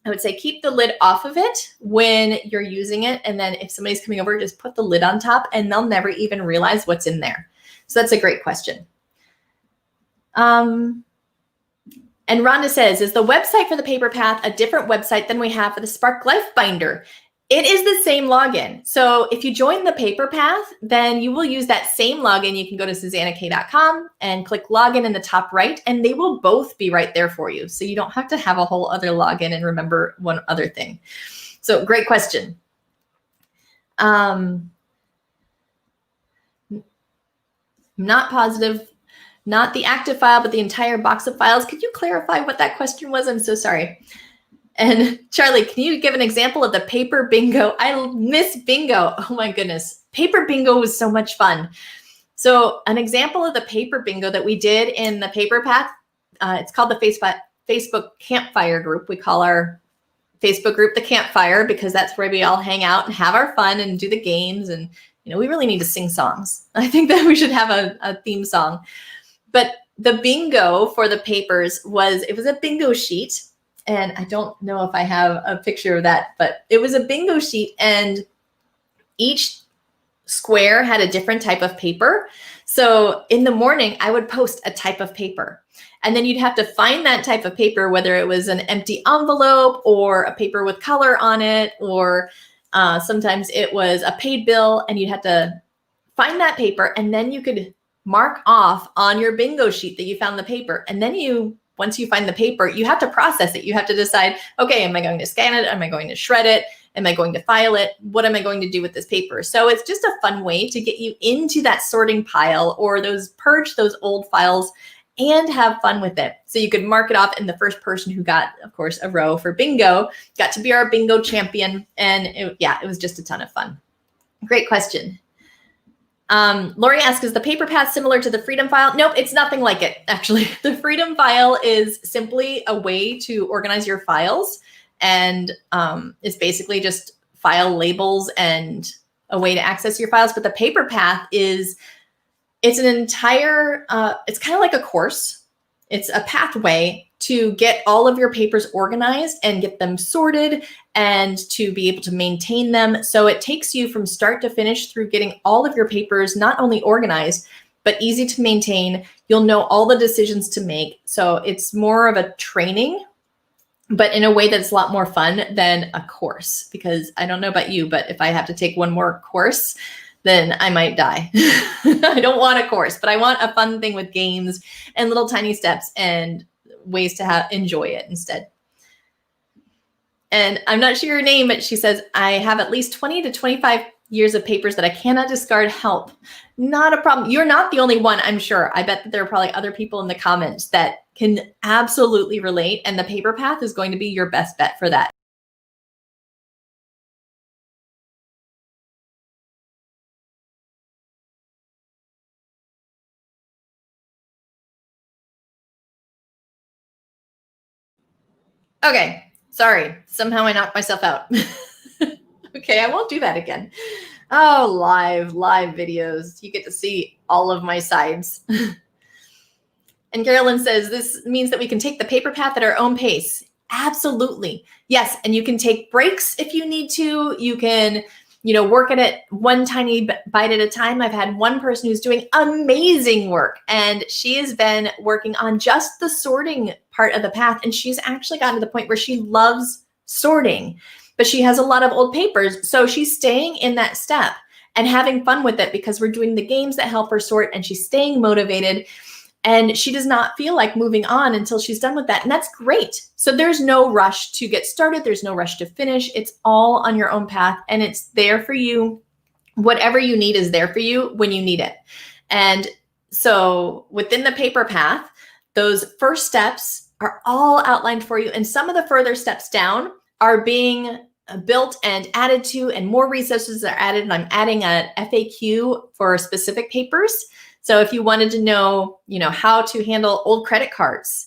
I would say keep the lid off of it when you're using it. And then if somebody's coming over, just put the lid on top and they'll never even realize what's in there. So that's a great question. And Rhonda says, is the website for the paper path a different website than we have for the Spark Life Binder? It is the same login. So if you join the paper path, then you will use that same login. You can go to SusannaK.com and click login in the top right, and they will both be right there for you. So you don't have to have a whole other login and remember one other thing. So great question. Not positive, not the active file, but the entire box of files. Could you clarify what that question was? I'm so sorry. And Charlie, can you give an example of the paper bingo? I miss bingo. Oh my goodness. Paper bingo was so much fun. So an example of the paper bingo that we did in the paper path, it's called the Facebook Campfire group. We call our Facebook group the Campfire because that's where we all hang out and have our fun and do the games. And, we really need to sing songs. I think that we should have a theme song. But the bingo for the papers it was a bingo sheet. And I don't know if I have a picture of that, but it was a bingo sheet, and each square had a different type of paper. So in the morning, I would post a type of paper, and then you'd have to find that type of paper, whether it was an empty envelope or a paper with color on it, or sometimes it was a paid bill, and you'd have to find that paper, and then you could mark off on your bingo sheet that you found the paper. And then once you find the paper, you have to process it. You have to decide, okay, am I going to scan it? Am I going to shred it? Am I going to file it? What am I going to do with this paper? So it's just a fun way to get you into that sorting pile or purge those old files and have fun with it. So you could mark it off, and the first person who got, of course, a row for bingo got to be our bingo champion. And it was just a ton of fun. Great question. Lori asks, is the paper path similar to the Freedom File? Nope, it's nothing like it, actually. The Freedom File is simply a way to organize your files, and it's basically just file labels and a way to access your files. But the paper path it's an entire, it's kind of like a course. It's a pathway to get all of your papers organized and get them sorted and to be able to maintain them. So it takes you from start to finish through getting all of your papers not only organized, but easy to maintain. You'll know all the decisions to make. So it's more of a training, but in a way that's a lot more fun than a course, because I don't know about you, but if I have to take one more course, then I might die. I don't want a course, but I want a fun thing with games and little tiny steps and ways to enjoy it instead. And I'm not sure your name, but she says, I have at least 20 to 25 years of papers that I cannot discard. Help. Not a problem. You're not the only one, I'm sure. I bet that there are probably other people in the comments that can absolutely relate, and the paper path is going to be your best bet for that. Okay, sorry. Somehow I knocked myself out. Okay, I won't do that again. Oh, live videos. You get to see all of my sides. And Carolyn says, this means that we can take the paper path at our own pace. Absolutely. Yes, and you can take breaks if you need to. You can, work at it one tiny bite at a time. I've had one person who's doing amazing work, and she has been working on just the sorting part of the path. And she's actually gotten to the point where she loves sorting, but she has a lot of old papers. So she's staying in that step and having fun with it because we're doing the games that help her sort, and she's staying motivated. And she does not feel like moving on until she's done with that. And that's great. So there's no rush to get started. There's no rush to finish. It's all on your own path, and it's there for you. Whatever you need is there for you when you need it. And so within the paper path, those first steps are all outlined for you. And some of the further steps down are being built and added to, and more resources are added. And I'm adding a FAQ for specific papers. So if you wanted to know, how to handle old credit cards,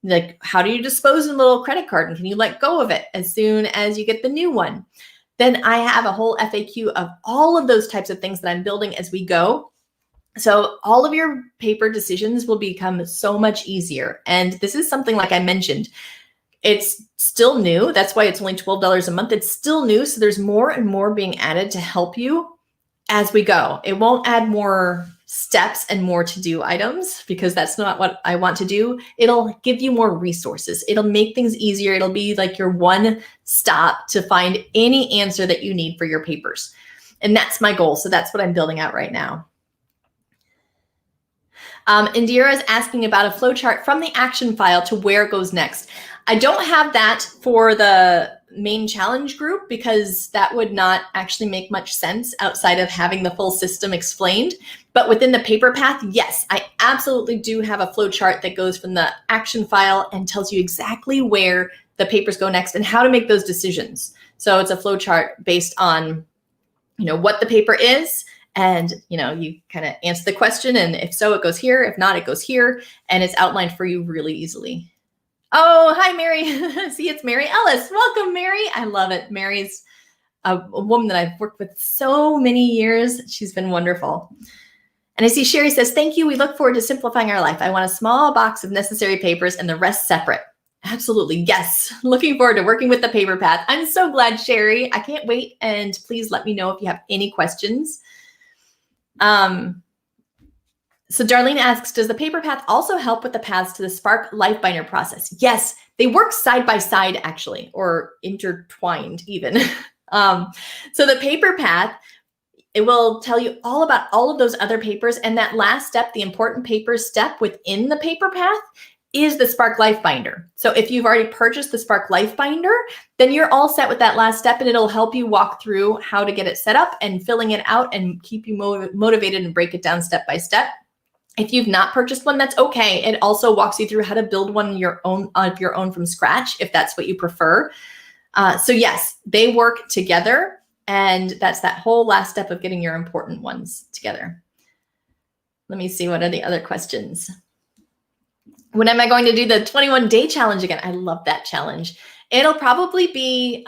like how do you dispose of an old credit card and can you let go of it as soon as you get the new one? Then I have a whole FAQ of all of those types of things that I'm building as we go. So all of your paper decisions will become so much easier. And this is something, like I mentioned, it's still new. That's why it's only $12 a month. It's still new. So there's more and more being added to help you as we go. It won't add more steps and more to-do items because that's not what I want to do. It'll give you more resources. It'll make things easier. It'll be like your one stop to find any answer that you need for your papers. And that's my goal. So that's what I'm building out right now. Indira is asking about a flowchart from the action file to where it goes next. I don't have that for the main challenge group because that would not actually make much sense outside of having the full system explained. But within the paper path, yes, I absolutely do have a flowchart that goes from the action file and tells you exactly where the papers go next and how to make those decisions. So it's a flowchart based on, what the paper is. And, you kind of answer the question. And if so, it goes here. If not, it goes here. And it's outlined for you really easily. Oh, hi, Mary. See, it's Mary Ellis. Welcome, Mary. I love it. Mary's a woman that I've worked with so many years. She's been wonderful. And I see Sherry says, thank you. We look forward to simplifying our life. I want a small box of necessary papers and the rest separate. Absolutely. Yes. Looking forward to working with the paper path. I'm so glad, Sherry. I can't wait. And please let me know if you have any questions. So Darlene asks, does the paper path also help with the paths to the Spark LifeBinder process? Yes, they work side by side actually, or intertwined even. So the paper path, it will tell you all about all of those other papers. And that last step, the important papers step within the paper path, is the Spark Life Binder. So if you've already purchased the Spark Life Binder, then you're all set with that last step, and it'll help you walk through how to get it set up and filling it out and keep you motivated and break it down step by step. If you've not purchased one, that's okay. It also walks you through how to build one of your own from scratch, if that's what you prefer. So yes, they work together, and that's that whole last step of getting your important ones together. Let me see, what are the other questions? When am I going to do the 21-day challenge again? I love that challenge. It'll probably be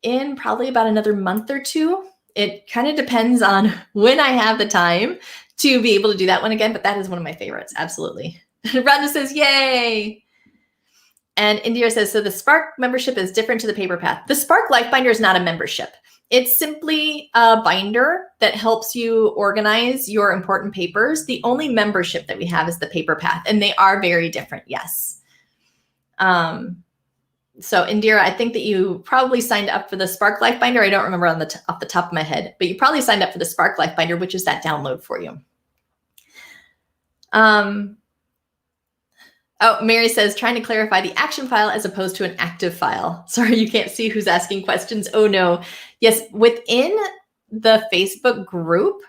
in probably about another month or two. It kind of depends on when I have the time to be able to do that one again, but that is one of my favorites, absolutely. Rhonda says, yay. And Indira says, so the Spark membership is different to the paper path. The Spark Life Binder is not a membership. It's simply a binder that helps you organize your important papers. The only membership that we have is the paper path, and they are very different, yes. So Indira, I think that you probably signed up for the Spark Life Binder. I don't remember off the top of my head, but you probably signed up for the Spark Life Binder, which is that download for you. Oh, Mary says, trying to clarify the action file as opposed to an active file. Sorry, you can't see who's asking questions. Oh no. Yes, within the Facebook group,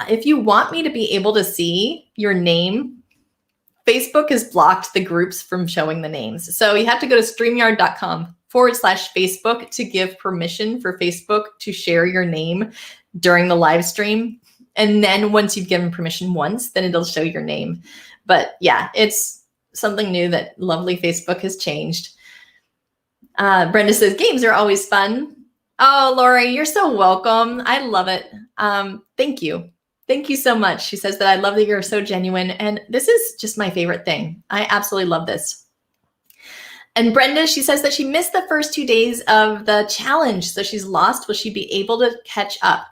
if you want me to be able to see your name, Facebook has blocked the groups from showing the names. So you have to go to StreamYard.com/Facebook to give permission for Facebook to share your name during the live stream. And then once you've given permission once, then it'll show your name. But yeah, it's something new that lovely Facebook has changed. Brenda says, games are always fun. Oh, Lori, you're so welcome. I love it. Thank you. Thank you so much. She says that I love that you're so genuine. And this is just my favorite thing. I absolutely love this. And Brenda, she says that she missed the first 2 days of the challenge. So she's lost. Will she be able to catch up?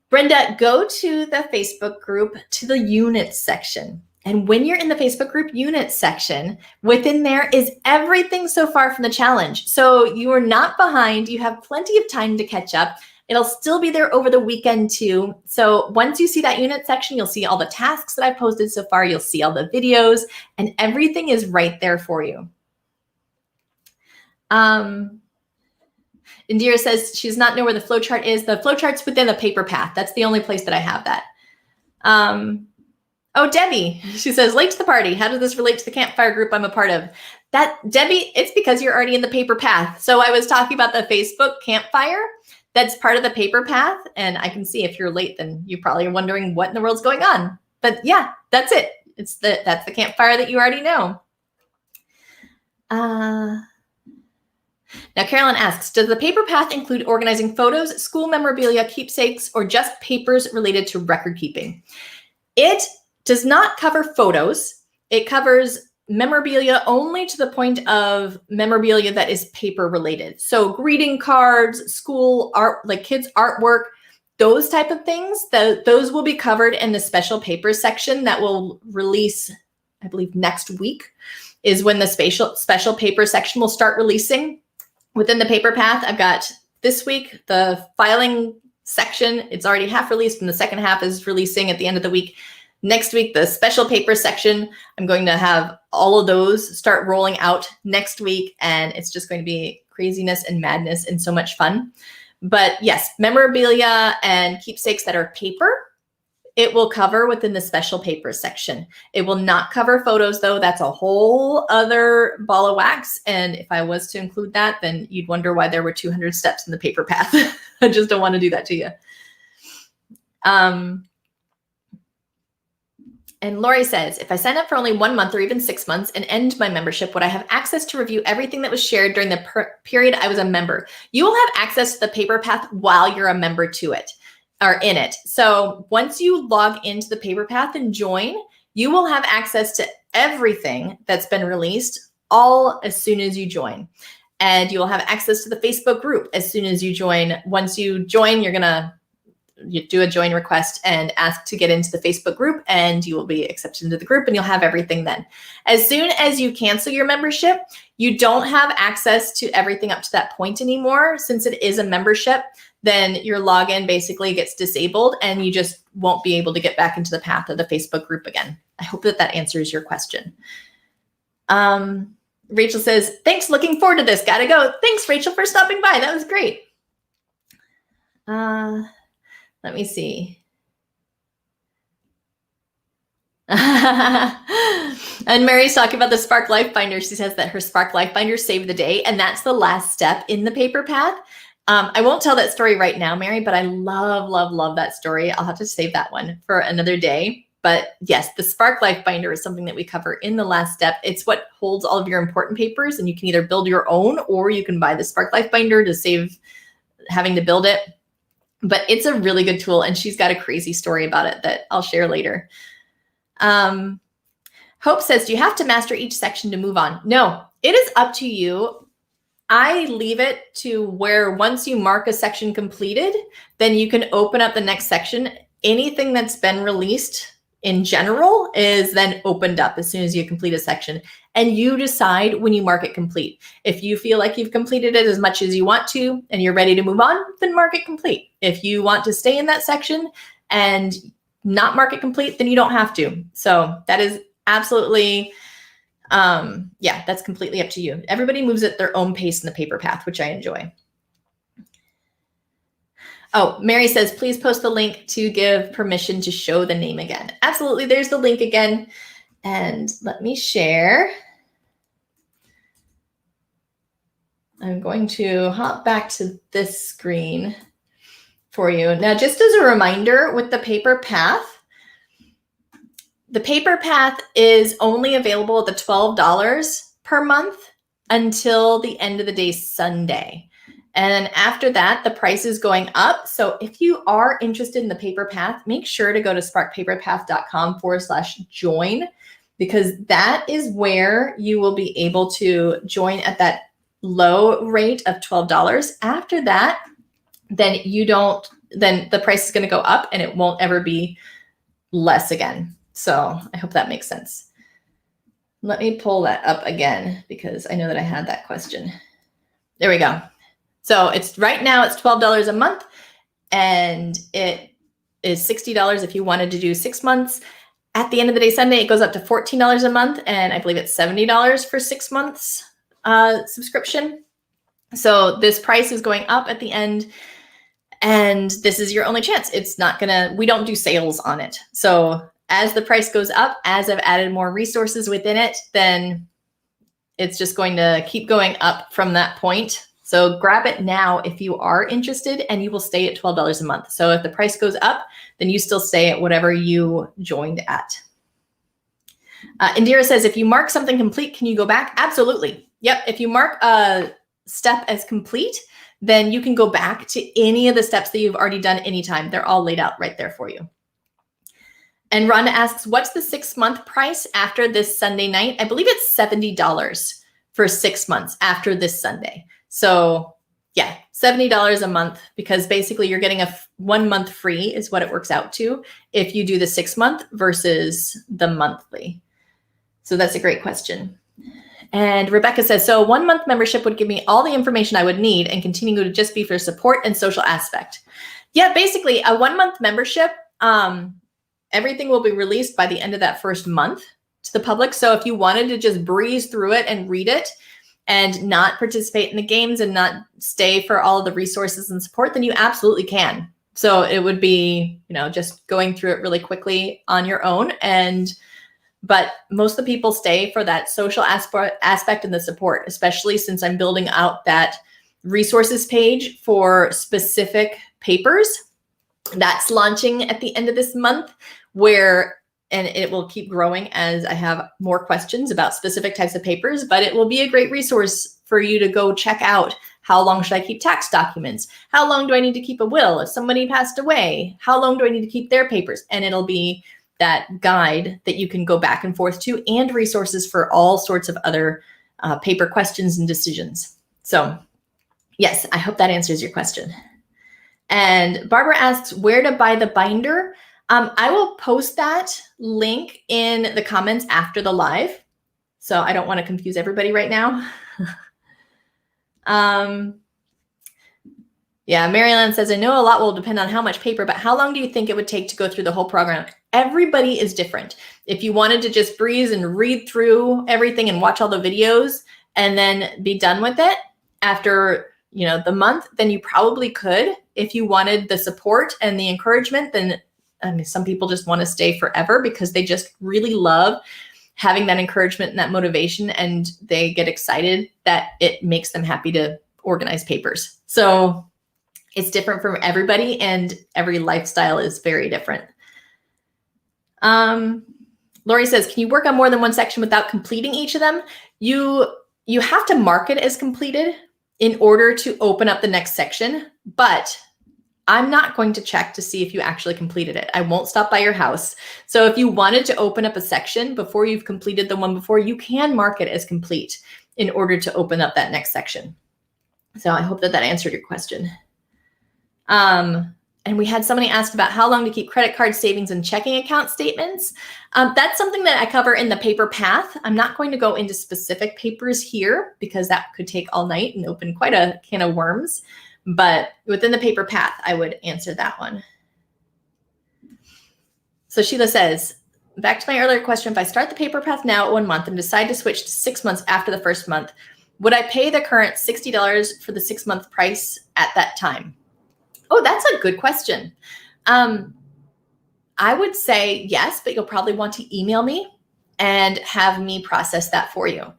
Brenda, go to the Facebook group, to the units section. And when you're in the Facebook group units section, within there is everything so far from the challenge. So you are not behind. You have plenty of time to catch up. It'll still be there over the weekend too. So once you see that unit section, you'll see all the tasks that I've posted so far. You'll see all the videos, and everything is right there for you. Indira says she does not know where the flowchart is. The flowchart's within the paper path. That's the only place that I have that. Oh, Debbie, she says, late to the party. How does this relate to the campfire group I'm a part of? That, Debbie, it's because you're already in the paper path. So I was talking about the Facebook campfire. That's part of the paper path. And I can see if you're late, then you probably are wondering what in the world's going on. But yeah, that's it. That's the campfire that you already know. Now, Carolyn asks, does the paper path include organizing photos, school memorabilia, keepsakes, or just papers related to record keeping? It does not cover photos. It covers memorabilia only to the point of memorabilia that is paper related. So greeting cards, school art, like kids artwork, those type of things, those will be covered in the special papers section that will release, I believe next week is when the special paper section will start releasing. Within the paper path, I've got this week, the filing section, it's already half released, and the second half is releasing at the end of the week. Next week, the special paper section, I'm going to have all of those start rolling out next week, and it's just going to be craziness and madness and so much fun. But yes, memorabilia and keepsakes that are paper, it will cover within the special papers section. It will not cover photos, though. That's a whole other ball of wax. And if I was to include that, then you'd wonder why there were 200 steps in the paper path. I just don't want to do that to you. And Lori says, if I sign up for only 1 month or even 6 months and end my membership, would I have access to review everything that was shared during the period I was a member? You will have access to the paper path while you're a member to it. Are in it. So once you log into the paper path and join, you will have access to everything that's been released all as soon as you join. And you will have access to the Facebook group as soon as you join. Once you join, you do a join request and ask to get into the Facebook group, and you will be accepted into the group, and you'll have everything then. As soon as you cancel your membership, You don't have access to everything up to that point anymore. Since it is a membership, then your login basically gets disabled and you just won't be able to get back into the path of the Facebook group again. I hope that that answers your question. Rachel says, thanks, looking forward to this. Gotta go. Thanks, Rachel, for stopping by. That was great. Let me see. And Mary's talking about the Spark Life Binder. She says that her Spark Life Binder saved the day, and that's the last step in the paper path. I won't tell that story right now, Mary, but I love, love, love that story. I'll have to save that one for another day. But yes, the Spark Life Binder is something that we cover in the last step. It's what holds all of your important papers, and you can either build your own or you can buy the Spark Life Binder to save having to build it. But it's a really good tool, and she's got a crazy story about it that I'll share later. Hope says, do you have to master each section to move on? No, it is up to you. I leave it to where once you mark a section completed, then you can open up the next section. Anything that's been released in general is then opened up as soon as you complete a section, and you decide when you mark it complete. If you feel like you've completed it as much as you want to and you're ready to move on, then mark it complete. If you want to stay in that section and not mark it complete, then you don't have to. So that is absolutely, yeah, that's completely up to you. Everybody moves at their own pace in the paper path, which I enjoy. Oh, Mary says, please post the link to give permission to show the name again. Absolutely, there's the link again. And let me share. I'm going to hop back to this screen for you. Now, just as a reminder with the paper path, the paper path is only available at the $12 per month until the end of the day Sunday. And after that, the price is going up. So if you are interested in the paper path, make sure to go to sparkpaperpath.com/join, because that is where you will be able to join at that low rate of $12. After that, then the price is going to go up and it won't ever be less again. So I hope that makes sense. Let me pull that up again because I know that I had that question. There we go. So right now it's $12 a month, and it is $60 if you wanted to do 6 months. At the end of the day Sunday, it goes up to $14 a month, and I believe it's $70 for 6 months subscription. So this price is going up at the end, and this is your only chance. We don't do sales on it. So as the price goes up, as I've added more resources within it, then it's just going to keep going up from that point. So grab it now if you are interested, and you will stay at $12 a month. So if the price goes up, then you still stay at whatever you joined at. Indira says, if you mark something complete, can you go back? Absolutely. Yep. If you mark a step as complete, then you can go back to any of the steps that you've already done anytime. They're all laid out right there for you. And Rhonda asks, what's the 6-month price after this Sunday night? I believe it's $70 for 6 months after this Sunday. So yeah, $70 a month, because basically you're getting 1 month free is what it works out to if you do the 6 month versus the monthly. So that's a great question. And Rebecca says, so a 1 month membership would give me all the information I would need and continue to just be for support and social aspect. Yeah, basically a 1 month membership, everything will be released by the end of that first month to the public. So if you wanted to just breeze through it and read it and not participate in the games and not stay for all of the resources and support, then you absolutely can. So it would be, just going through it really quickly on your own. But most of the people stay for that social aspect and the support, especially since I'm building out that resources page for specific papers. That's launching at the end of this month, and it will keep growing as I have more questions about specific types of papers, but it will be a great resource for you to go check out. How long should I keep tax documents? How long do I need to keep a will? If somebody passed away, how long do I need to keep their papers? And it'll be that guide that you can go back and forth to, and resources for all sorts of other paper questions and decisions. So yes, I hope that answers your question. And Barbara asks where to buy the binder. I will post that link in the comments after the live. So I don't want to confuse everybody right now. Yeah, Maryland says, I know a lot will depend on how much paper, but how long do you think it would take to go through the whole program? Everybody is different. If you wanted to just breeze and read through everything and watch all the videos and then be done with it after, the month, then you probably could. If you wanted the support and the encouragement, then some people just want to stay forever because they just really love having that encouragement and that motivation, and they get excited that it makes them happy to organize papers. So it's different from everybody, and every lifestyle is very different. Lori says, can you work on more than one section without completing each of them? You have to mark it as completed in order to open up the next section, but I'm not going to check to see if you actually completed it. I won't stop by your house. So if you wanted to open up a section before you've completed the one before, you can mark it as complete in order to open up that next section. So I hope that answered your question. And we had somebody ask about how long to keep credit card savings and checking account statements. That's something that I cover in the paper path. I'm not going to go into specific papers here because that could take all night and open quite a can of worms. But within the paper path, I would answer that one. So Sheila says, back to my earlier question, if I start the paper path now at 1 month and decide to switch to 6 months after the first month, would I pay the current $60 for the 6-month price at that time? Oh, that's a good question. I would say yes, but you'll probably want to email me and have me process that for you.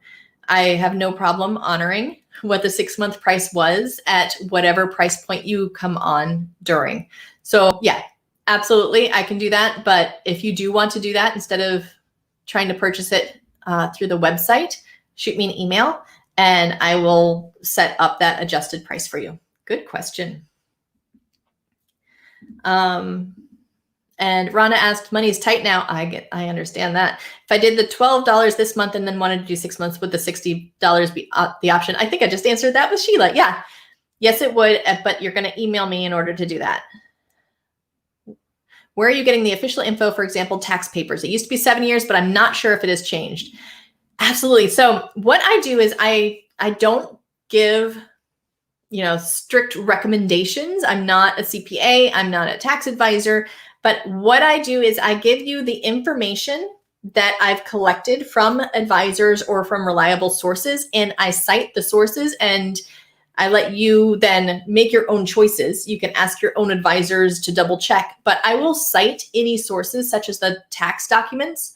I have no problem honoring what the 6-month price was at whatever price point you come on during. So yeah, absolutely, I can do that. But if you do want to do that, instead of trying to purchase it through the website, shoot me an email and I will set up that adjusted price for you. Good question. And Rhonda asked, money is tight now. I understand that. If I did the $12 this month and then wanted to do 6 months, would the $60 be the option? I think I just answered that with Sheila. Yeah. Yes, it would, but you're going to email me in order to do that. Where are you getting the official info, for example, tax papers? It used to be 7 years, but I'm not sure if it has changed. Absolutely. So what I do is I don't give strict recommendations. I'm not a CPA. I'm not a tax advisor. But what I do is I give you the information that I've collected from advisors or from reliable sources, and I cite the sources and I let you then make your own choices. You can ask your own advisors to double check, but I will cite any sources such as the tax documents.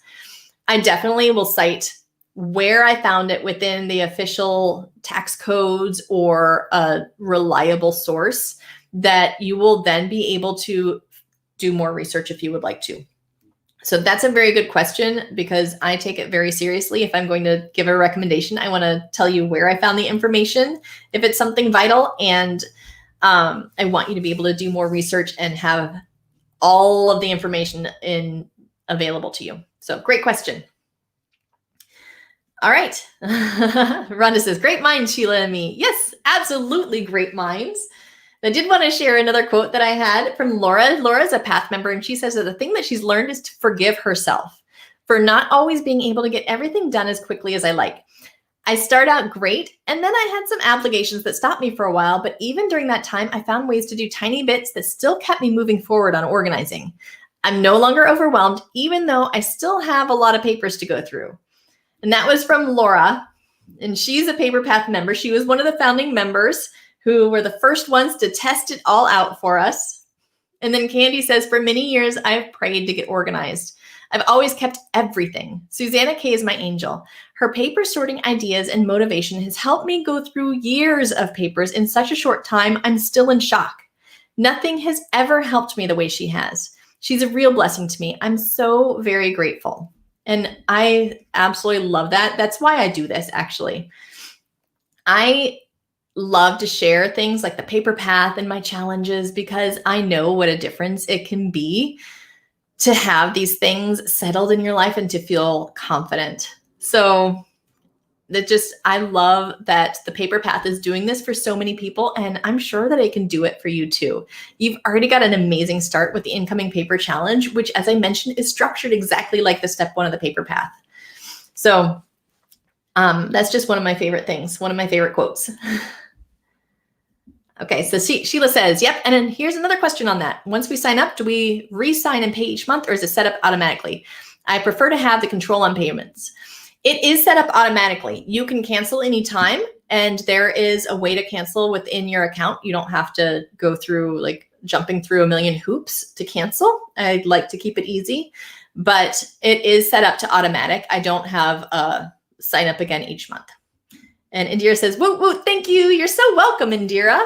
I definitely will cite where I found it within the official tax codes or a reliable source that you will then be able to do more research if you would like to. So that's a very good question because I take it very seriously. If I'm going to give a recommendation, I want to tell you where I found the information if it's something vital, and I want you to be able to do more research and have all of the information available to you. So great question. All right. Rhonda says, great minds, Sheila and me. Yes, absolutely great minds. I did want to share another quote that I had from Laura. Laura's a PATH member, and she says that the thing that she's learned is to forgive herself for not always being able to get everything done as quickly as I like. I start out great, and then I had some obligations that stopped me for a while, but even during that time, I found ways to do tiny bits that still kept me moving forward on organizing. I'm no longer overwhelmed, even though I still have a lot of papers to go through. And that was from Laura, and she's a Paper Path member. She was one of the founding members who were the first ones to test it all out for us. And then Candy says, for many years, I've prayed to get organized. I've always kept everything. Susanna K is my angel. Her paper sorting ideas and motivation has helped me go through years of papers in such a short time. I'm still in shock. Nothing has ever helped me the way she has. She's a real blessing to me. I'm so very grateful. And I absolutely love that. That's why I do this, actually. I love to share things like the paper path and my challenges because I know what a difference it can be to have these things settled in your life and to feel confident. So I love that the paper path is doing this for so many people, and I'm sure that it can do it for you too. You've already got an amazing start with the Incoming Paper Challenge, which, as I mentioned, is structured exactly like the step 1 of the paper path. So That's just one of my favorite things, one of my favorite quotes. Okay, so Sheila says, yep. And then here's another question on that. Once we sign up, do we re-sign and pay each month, or is it set up automatically? I prefer to have the control on payments. It is set up automatically. You can cancel anytime, and there is a way to cancel within your account. You don't have to go through like jumping through a million hoops to cancel. I'd like to keep it easy, but it is set up to automatic. I don't have a sign up again each month. And Indira says, woo, woo, thank you. You're so welcome, Indira.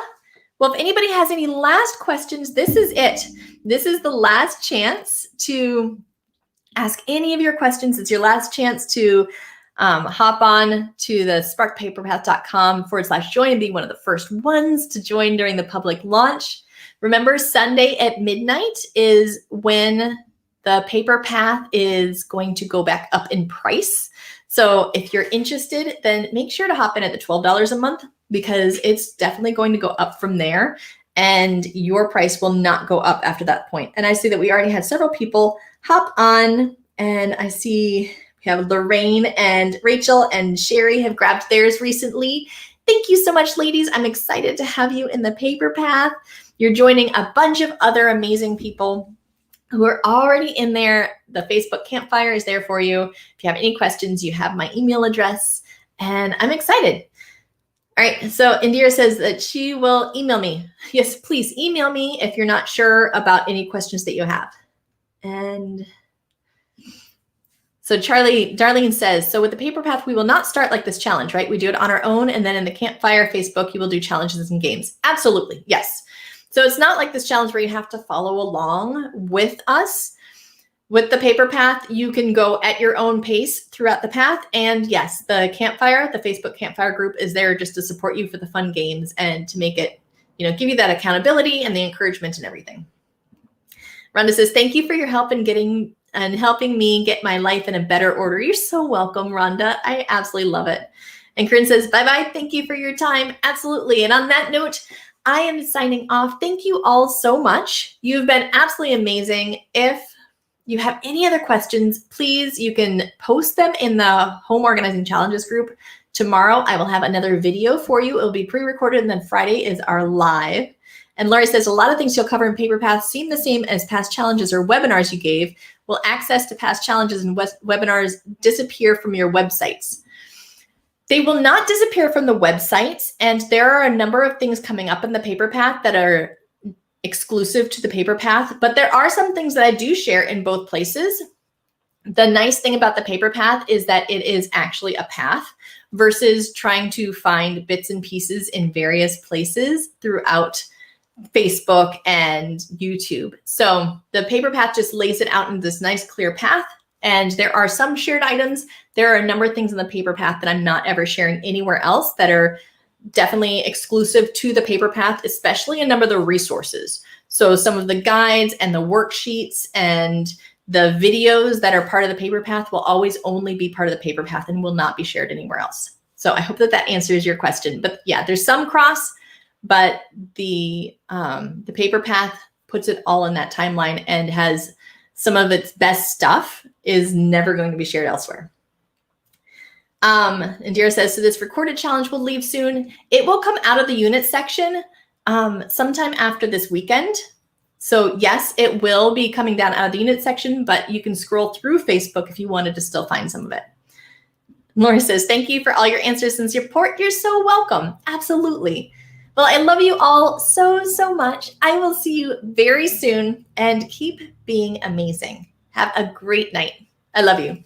Well, if anybody has any last questions, this is it. This is the last chance to ask any of your questions. It's your last chance to hop on to the sparkpaperpath.com/join and be one of the first ones to join during the public launch. Remember, Sunday at midnight is when the paper path is going to go back up in price. So if you're interested, then make sure to hop in at the $12 a month, because it's definitely going to go up from there, and your price will not go up after that point. And I see that we already had several people hop on, and I see we have Lorraine and Rachel and Sherry have grabbed theirs recently. Thank you so much, ladies. I'm excited to have you in the paper path. You're joining a bunch of other amazing people who are already in there. The Facebook campfire is there for you. If you have any questions, you have my email address, and I'm excited. All right, so Indira says that she will email me. Yes, please email me if you're not sure about any questions that you have. And so Darlene says, so with the paper path, we will not start like this challenge, right? We do it on our own, and then in the campfire Facebook, you will do challenges and games. Absolutely, yes. So it's not like this challenge where you have to follow along with us. With the paper path, you can go at your own pace throughout the path. And yes, the campfire, the Facebook campfire group is there just to support you for the fun games and to make it, give you that accountability and the encouragement and everything. Rhonda says, thank you for your help in helping me get my life in a better order. You're so welcome, Rhonda. I absolutely love it. And Corinne says, bye-bye. Thank you for your time. Absolutely. And on that note, I am signing off. Thank you all so much. You've been absolutely amazing. If you have any other questions, please, you can post them in the Home Organizing Challenges group. Tomorrow, I will have another video for you. It'll be pre-recorded, and then Friday is our live. And Lori says, a lot of things you'll cover in Paper Path seem the same as past challenges or webinars you gave. Will access to past challenges and webinars disappear from your websites? They will not disappear from the websites, and there are a number of things coming up in the Paper Path that are exclusive to the paper path, but there are some things that I do share in both places. The nice thing about the paper path is that it is actually a path versus trying to find bits and pieces in various places throughout Facebook and YouTube. So the paper path just lays it out in this nice clear path. And there are some shared items. There are a number of things in the paper path that I'm not ever sharing anywhere else that are definitely exclusive to the paper path, especially a number of the resources. So some of the guides and the worksheets and the videos that are part of the paper path will always only be part of the paper path and will not be shared anywhere else. So I hope that that answers your question. But yeah, there's some cross, but the paper path puts it all in that timeline and has some of its best stuff is never going to be shared elsewhere. Indira says, so this recorded challenge will leave soon. It will come out of the unit section sometime after this weekend. So yes, it will be coming down out of the unit section, but you can scroll through Facebook if you wanted to still find some of it. Laura says, thank you for all your answers and support. You're so welcome. Absolutely. Well, I love you all so, so much. I will see you very soon, and keep being amazing. Have a great night. I love you.